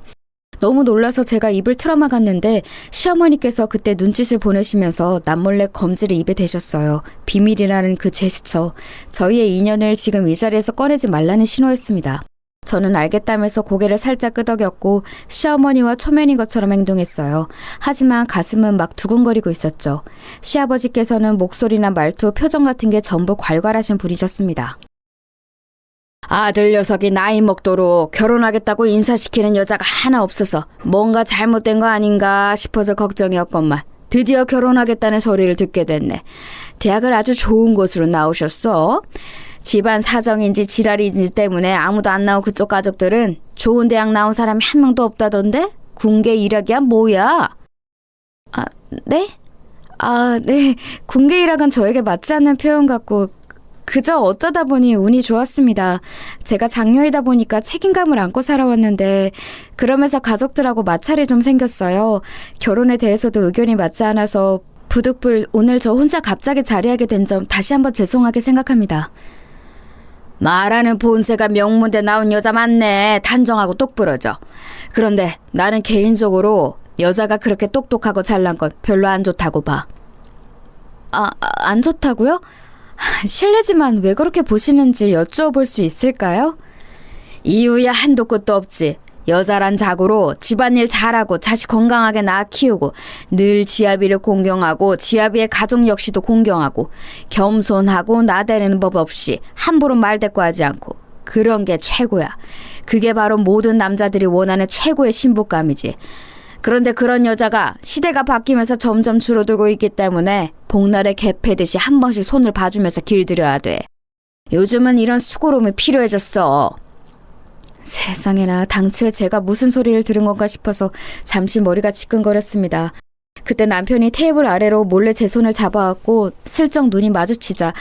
너무 놀라서 제가 입을 틀어막았는데 시어머니께서 그때 눈짓을 보내시면서 남몰래 검지를 입에 대셨어요. 비밀이라는 그 제스처, 저희의 인연을 지금 이 자리에서 꺼내지 말라는 신호였습니다. 저는 알겠다면서 고개를 살짝 끄덕였고 시어머니와 초면인 것처럼 행동했어요. 하지만 가슴은 막 두근거리고 있었죠. 시아버지께서는 목소리나 말투, 표정 같은 게 전부 괄괄하신 분이셨습니다. 아들 녀석이 나이 먹도록 결혼하겠다고 인사시키는 여자가 하나 없어서 뭔가 잘못된 거 아닌가 싶어서 걱정이었건만 드디어 결혼하겠다는 소리를 듣게 됐네. 대학을 아주 좋은 곳으로 나오셨어. 집안 사정인지 지랄인지 때문에 아무도 안 나온 그쪽 가족들은 좋은 대학 나온 사람이 한 명도 없다던데? 군계 일학이야 뭐야? 네? 네. 군계 일학은 저에게 맞지 않는 표현 같고 그저 어쩌다 보니 운이 좋았습니다. 제가 장녀이다 보니까 책임감을 안고 살아왔는데 그러면서 가족들하고 마찰이 좀 생겼어요. 결혼에 대해서도 의견이 맞지 않아서 부득불 오늘 저 혼자 갑자기 자리하게 된 점 다시 한번 죄송하게 생각합니다. 말하는 본세가 명문대 나온 여자 맞네. 단정하고 똑부러져. 그런데 나는 개인적으로 여자가 그렇게 똑똑하고 잘난 건 별로 안 좋다고 봐. 안 좋다고요? 실례지만 왜 그렇게 보시는지 여쭈어 볼 수 있을까요? 이유야 한도 끝도 없지. 여자란 자고로 집안일 잘하고 자식 건강하게 낳아 키우고 늘 지아비를 공경하고 지아비의 가족 역시도 공경하고 겸손하고 나대는 법 없이 함부로 말대꾸하지 않고 그런 게 최고야. 그게 바로 모든 남자들이 원하는 최고의 신부감이지. 그런데 그런 여자가 시대가 바뀌면서 점점 줄어들고 있기 때문에 복날에 개 패듯이 한 번씩 손을 봐주면서 길들여야 돼. 요즘은 이런 수고로움이 필요해졌어. 세상에나 당초에 제가 무슨 소리를 들은 건가 싶어서 잠시 머리가 지끈거렸습니다. 그때 남편이 테이블 아래로 몰래 제 손을 잡아왔고 슬쩍 눈이 마주치자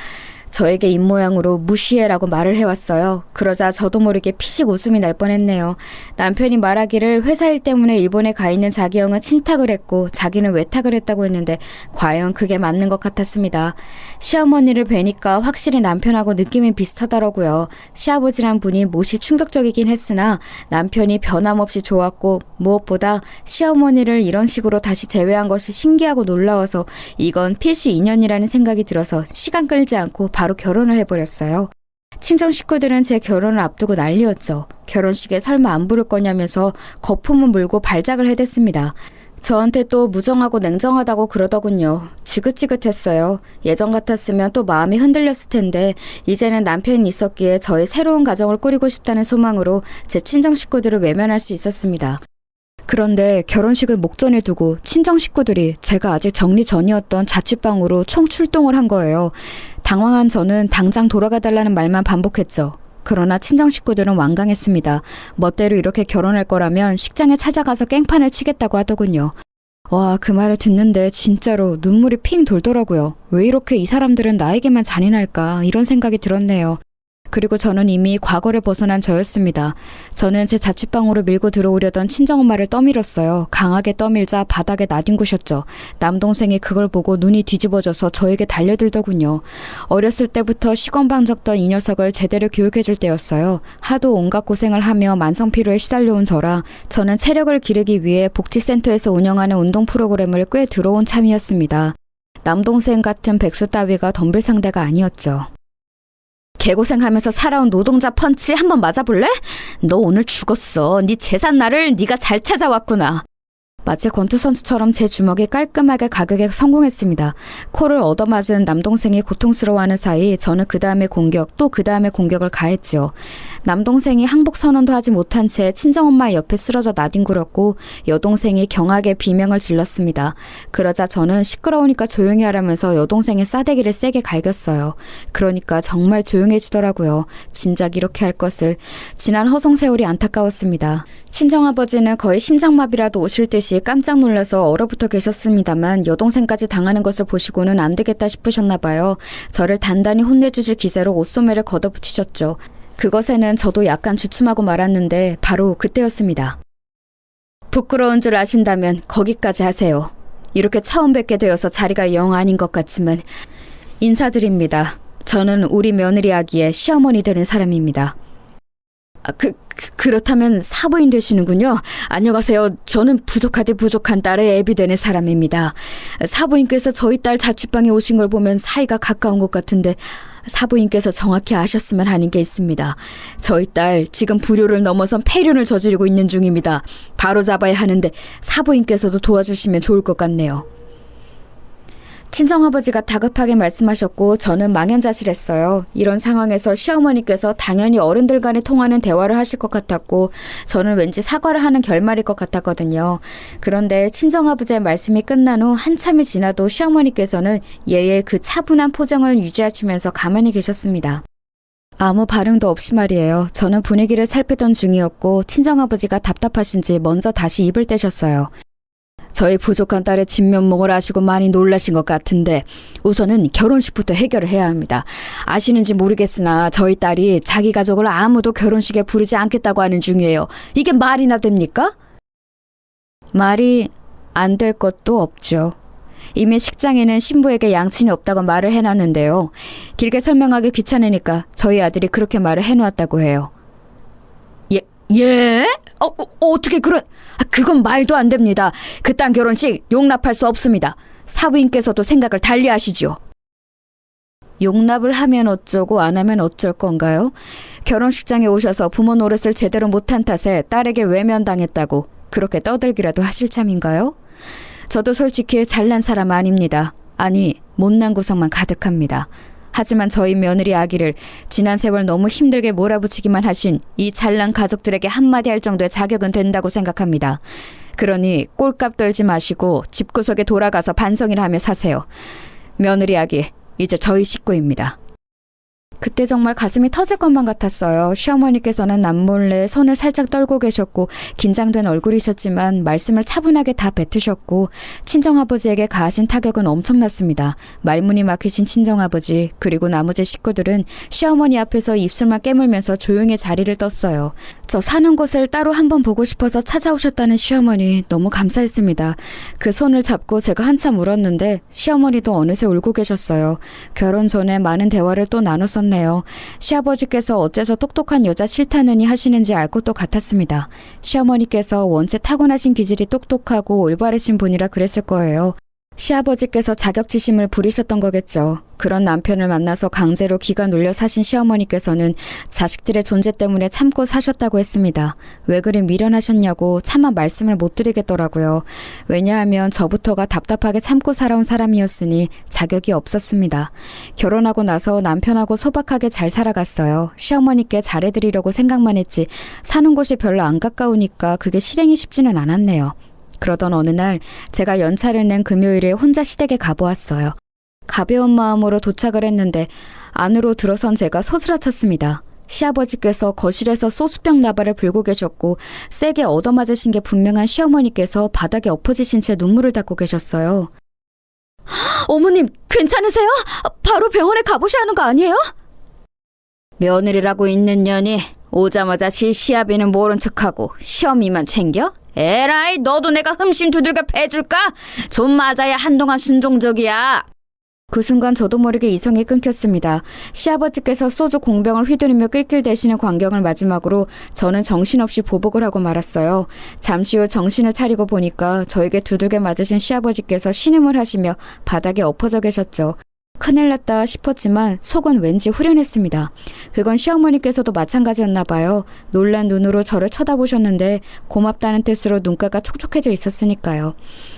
저에게 입모양으로 무시해라고 말을 해왔어요. 그러자 저도 모르게 피식 웃음이 날 뻔했네요. 남편이 말하기를 회사 일 때문에 일본에 가 있는 자기 형은 친탁을 했고 자기는 외탁을 했다고 했는데 과연 그게 맞는 것 같았습니다. 시어머니를 뵈니까 확실히 남편하고 느낌이 비슷하더라고요. 시아버지란 분이 몹시 충격적이긴 했으나 남편이 변함없이 좋았고 무엇보다 시어머니를 이런 식으로 다시 재회한 것이 신기하고 놀라워서 이건 필시 인연이라는 생각이 들어서 시간 끌지 않고 바로 결혼을 해버렸어요. 친정 식구들은 제 결혼을 앞두고 난리였죠. 결혼식에 설마 안 부를 거냐면서 거품을 물고 발작을 해댔습니다. 저한테 또 무정하고 냉정하다고 그러더군요. 지긋지긋했어요. 예전 같았으면 또 마음이 흔들렸을 텐데 이제는 남편이 있었기에 저의 새로운 가정을 꾸리고 싶다는 소망으로 제 친정 식구들을 외면할 수 있었습니다. 그런데 결혼식을 목전에 두고 친정 식구들이 제가 아직 정리 전이었던 자취방으로 총출동을 한 거예요. 당황한 저는 당장 돌아가달라는 말만 반복했죠. 그러나 친정 식구들은 완강했습니다. 멋대로 이렇게 결혼할 거라면 식장에 찾아가서 깽판을 치겠다고 하더군요. 와, 그 말을 듣는데 진짜로 눈물이 핑 돌더라고요. 왜 이렇게 이 사람들은 나에게만 잔인할까 이런 생각이 들었네요. 그리고 저는 이미 과거를 벗어난 저였습니다. 저는 제 자취방으로 밀고 들어오려던 친정엄마를 떠밀었어요. 강하게 떠밀자 바닥에 나뒹구셨죠. 남동생이 그걸 보고 눈이 뒤집어져서 저에게 달려들더군요. 어렸을 때부터 시건방졌던 이 녀석을 제대로 교육해줄 때였어요. 하도 온갖 고생을 하며 만성피로에 시달려온 저라 저는 체력을 기르기 위해 복지센터에서 운영하는 운동 프로그램을 꽤 들어온 참이었습니다. 남동생 같은 백수 따위가 덤빌 상대가 아니었죠. 개고생하면서 살아온 노동자 펀치 한번 맞아볼래? 너 오늘 죽었어. 네 재산 날을 네가 잘 찾아왔구나. 마치 권투 선수처럼 제 주먹이 깔끔하게 가격에 성공했습니다. 코를 얻어맞은 남동생이 고통스러워하는 사이 저는 그 다음에 공격, 또 그 다음에 공격을 가했지요. 남동생이 항복 선언도 하지 못한 채 친정엄마 옆에 쓰러져 나뒹굴었고 여동생이 경하게 비명을 질렀습니다. 그러자 저는 시끄러우니까 조용히 하라면서 여동생의 싸대기를 세게 갈겼어요. 그러니까 정말 조용해지더라고요. 진작 이렇게 할 것을. 지난 허송세월이 안타까웠습니다. 친정아버지는 거의 심장마비라도 오실 듯이 깜짝 놀라서 얼어붙어 계셨습니다만 여동생까지 당하는 것을 보시고는 안 되겠다 싶으셨나 봐요. 저를 단단히 혼내주실 기세로 옷소매를 걷어붙이셨죠. 그것에는 저도 약간 주춤하고 말았는데 바로 그때였습니다. 부끄러운 줄 아신다면 거기까지 하세요. 이렇게 처음 뵙게 되어서 자리가 영 아닌 것 같지만 인사드립니다. 저는 우리 며느리 아기의 시어머니 되는 사람입니다. 그렇다면 사부인 되시는군요. 안녕하세요. 저는 부족하디 부족한 딸의 애비 되는 사람입니다. 사부인께서 저희 딸 자취방에 오신 걸 보면 사이가 가까운 것 같은데 사부인께서 정확히 아셨으면 하는 게 있습니다. 저희 딸 지금 불효를 넘어선 폐륜을 저지르고 있는 중입니다. 바로 잡아야 하는데 사부인께서도 도와주시면 좋을 것 같네요. 친정아버지가 다급하게 말씀하셨고 저는 망연자실했어요. 이런 상황에서 시어머니께서 당연히 어른들 간에 통하는 대화를 하실 것 같았고 저는 왠지 사과를 하는 결말일 것 같았거든요. 그런데 친정아버지의 말씀이 끝난 후 한참이 지나도 시어머니께서는 예의 그 차분한 포정을 유지하시면서 가만히 계셨습니다. 아무 반응도 없이 말이에요. 저는 분위기를 살피던 중이었고 친정아버지가 답답하신지 먼저 다시 입을 떼셨어요. 저희 부족한 딸의 진면목을 아시고 많이 놀라신 것 같은데 우선은 결혼식부터 해결을 해야 합니다. 아시는지 모르겠으나 저희 딸이 자기 가족을 아무도 결혼식에 부르지 않겠다고 하는 중이에요. 이게 말이나 됩니까? 말이 안 될 것도 없죠. 이미 식장에는 신부에게 양친이 없다고 말을 해놨는데요. 길게 설명하기 귀찮으니까 저희 아들이 그렇게 말을 해놓았다고 해요. 예? 어떻게 그런... 그건 말도 안 됩니다. 그딴 결혼식 용납할 수 없습니다. 사부인께서도 생각을 달리 하시죠. 용납을 하면 어쩌고 안 하면 어쩔 건가요? 결혼식장에 오셔서 부모 노릇을 제대로 못한 탓에 딸에게 외면당했다고 그렇게 떠들기라도 하실 참인가요? 저도 솔직히 잘난 사람 아닙니다. 아니, 못난 구석만 가득합니다. 하지만 저희 며느리 아기를 지난 세월 너무 힘들게 몰아붙이기만 하신 이 잘난 가족들에게 한마디 할 정도의 자격은 된다고 생각합니다. 그러니 꼴값 떨지 마시고 집구석에 돌아가서 반성이나 하며 사세요. 며느리 아기, 이제 저희 식구입니다. 그때 정말 가슴이 터질 것만 같았어요. 시어머니께서는 남몰래 손을 살짝 떨고 계셨고 긴장된 얼굴이셨지만 말씀을 차분하게 다 뱉으셨고 친정아버지에게 가하신 타격은 엄청났습니다. 말문이 막히신 친정아버지 그리고 나머지 식구들은 시어머니 앞에서 입술만 깨물면서 조용히 자리를 떴어요. 저 사는 곳을 따로 한번 보고 싶어서 찾아오셨다는 시어머니 너무 감사했습니다. 그 손을 잡고 제가 한참 울었는데 시어머니도 어느새 울고 계셨어요. 결혼 전에 많은 대화를 또 나눴었네요. 시아버지께서 어째서 똑똑한 여자 싫다느니 하시는지 알 것도 같았습니다. 시어머니께서 원체 타고나신 기질이 똑똑하고 올바르신 분이라 그랬을 거예요. 시아버지께서 자격지심을 부리셨던 거겠죠. 그런 남편을 만나서 강제로 기가 눌려 사신 시어머니께서는 자식들의 존재 때문에 참고 사셨다고 했습니다. 왜 그리 미련하셨냐고 차마 말씀을 못 드리겠더라고요. 왜냐하면 저부터가 답답하게 참고 살아온 사람이었으니 자격이 없었습니다. 결혼하고 나서 남편하고 소박하게 잘 살아갔어요. 시어머니께 잘해드리려고 생각만 했지 사는 곳이 별로 안 가까우니까 그게 실행이 쉽지는 않았네요. 그러던 어느 날 제가 연차를 낸 금요일에 혼자 시댁에 가보았어요. 가벼운 마음으로 도착을 했는데 안으로 들어선 제가 소스라쳤습니다. 시아버지께서 거실에서 소주병 나발을 불고 계셨고 세게 얻어맞으신 게 분명한 시어머니께서 바닥에 엎어지신 채 눈물을 닦고 계셨어요. 어머님 괜찮으세요? 바로 병원에 가보셔야 하는 거 아니에요? 며느리라고 있는 년이 오자마자 시아비는 모른 척하고 시어미만 챙겨? 에라이 너도 내가 흠씬 두들겨 패줄까? 좀 맞아야 한동안 순종적이야. 그 순간 저도 모르게 이성이 끊겼습니다. 시아버지께서 소주 공병을 휘두르며 낄낄대시는 광경을 마지막으로 저는 정신없이 보복을 하고 말았어요. 잠시 후 정신을 차리고 보니까 저에게 두들겨 맞으신 시아버지께서 신음을 하시며 바닥에 엎어져 계셨죠. 큰일 났다 싶었지만 속은 왠지 후련했습니다. 그건 시어머니께서도 마찬가지였나 봐요. 놀란 눈으로 저를 쳐다보셨는데 고맙다는 뜻으로 눈가가 촉촉해져 있었으니까요.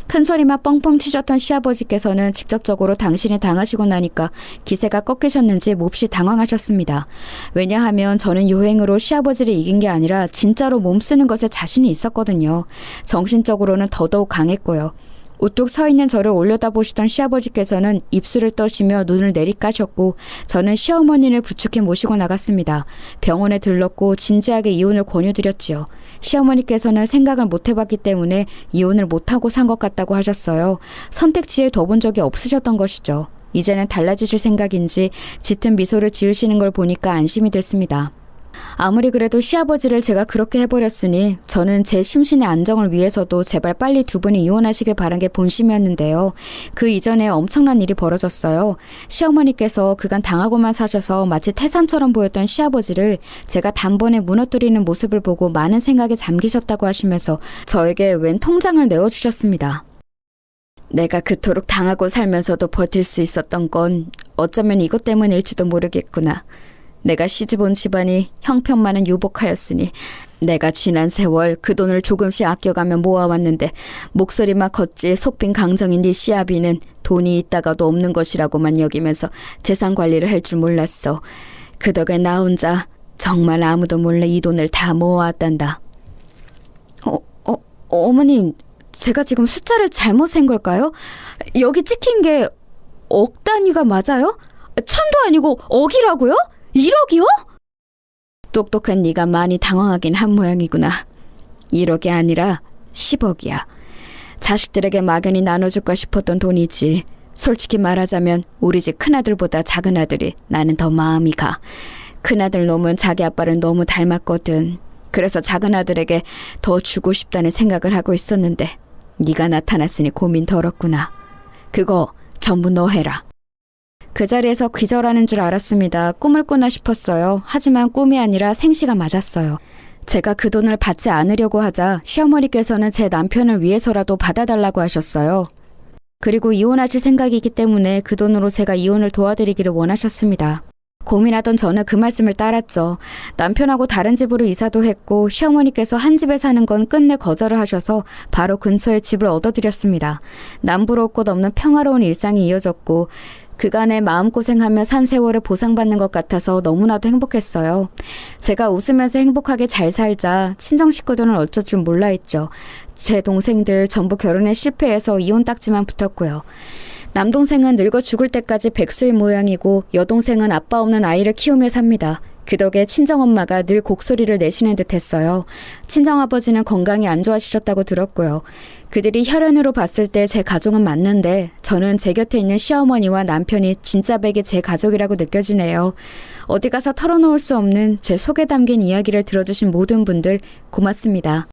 큰 소리만 뻥뻥 치셨던 시아버지께서는 직접적으로 당신이 당하시고 나니까 기세가 꺾이셨는지 몹시 당황하셨습니다. 왜냐하면 저는 요행으로 시아버지를 이긴 게 아니라 진짜로 몸 쓰는 것에 자신이 있었거든요. 정신적으로는 더더욱 강했고요. 우뚝 서 있는 저를 올려다보시던 시아버지께서는 입술을 떠시며 눈을 내리까셨고 저는 시어머니를 부축해 모시고 나갔습니다. 병원에 들렀고 진지하게 이혼을 권유드렸지요. 시어머니께서는 생각을 못 해봤기 때문에 이혼을 못하고 산 것 같다고 하셨어요. 선택지에 둬본 적이 없으셨던 것이죠. 이제는 달라지실 생각인지 짙은 미소를 지으시는 걸 보니까 안심이 됐습니다. 아무리 그래도 시아버지를 제가 그렇게 해버렸으니 저는 제 심신의 안정을 위해서도 제발 빨리 두 분이 이혼하시길 바란 게 본심이었는데요. 그 이전에 엄청난 일이 벌어졌어요. 시어머니께서 그간 당하고만 사셔서 마치 태산처럼 보였던 시아버지를 제가 단번에 무너뜨리는 모습을 보고 많은 생각에 잠기셨다고 하시면서 저에게 웬 통장을 내어주셨습니다. 내가 그토록 당하고 살면서도 버틸 수 있었던 건 어쩌면 이것 때문일지도 모르겠구나. 내가 시집온 집안이 형편만은 유복하였으니 내가 지난 세월 그 돈을 조금씩 아껴가며 모아왔는데 목소리만 컸지 속빈 강정인 네 시아비는 돈이 있다가도 없는 것이라고만 여기면서 재산 관리를 할 줄 몰랐어. 그 덕에 나 혼자 정말 아무도 몰래 이 돈을 다 모아왔단다. 어머님, 제가 지금 숫자를 잘못 센 걸까요? 여기 찍힌 게 억 단위가 맞아요? 천도 아니고 억이라고요? 1억이요? 똑똑한 네가 많이 당황하긴 한 모양이구나. 1억이 아니라 10억이야. 자식들에게 막연히 나눠줄까 싶었던 돈이지. 솔직히 말하자면 우리 집 큰아들보다 작은아들이 나는 더 마음이 가. 큰아들 놈은 자기 아빠를 너무 닮았거든. 그래서 작은아들에게 더 주고 싶다는 생각을 하고 있었는데 네가 나타났으니 고민 덜었구나. 그거 전부 너 해라. 그 자리에서 기절하는 줄 알았습니다. 꿈을 꾸나 싶었어요. 하지만 꿈이 아니라 생시가 맞았어요. 제가 그 돈을 받지 않으려고 하자 시어머니께서는 제 남편을 위해서라도 받아달라고 하셨어요. 그리고 이혼하실 생각이기 때문에 그 돈으로 제가 이혼을 도와드리기를 원하셨습니다. 고민하던 저는 그 말씀을 따랐죠. 남편하고 다른 집으로 이사도 했고 시어머니께서 한 집에 사는 건 끝내 거절을 하셔서 바로 근처에 집을 얻어드렸습니다. 남부러울 것 없는 평화로운 일상이 이어졌고 그간의 마음고생하며 산 세월을 보상받는 것 같아서 너무나도 행복했어요. 제가 웃으면서 행복하게 잘 살자 친정 식구들은 어쩔 줄 몰라 했죠. 제 동생들 전부 결혼에 실패해서 이혼 딱지만 붙었고요. 남동생은 늙어 죽을 때까지 백수인 모양이고 여동생은 아빠 없는 아이를 키우며 삽니다. 그 덕에 친정엄마가 늘 곡소리를 내시는 듯 했어요. 친정아버지는 건강이 안 좋아지셨다고 들었고요. 그들이 혈연으로 봤을 때 제 가족은 맞는데 저는 제 곁에 있는 시어머니와 남편이 진짜 백의 제 가족이라고 느껴지네요. 어디 가서 털어놓을 수 없는 제 속에 담긴 이야기를 들어주신 모든 분들 고맙습니다.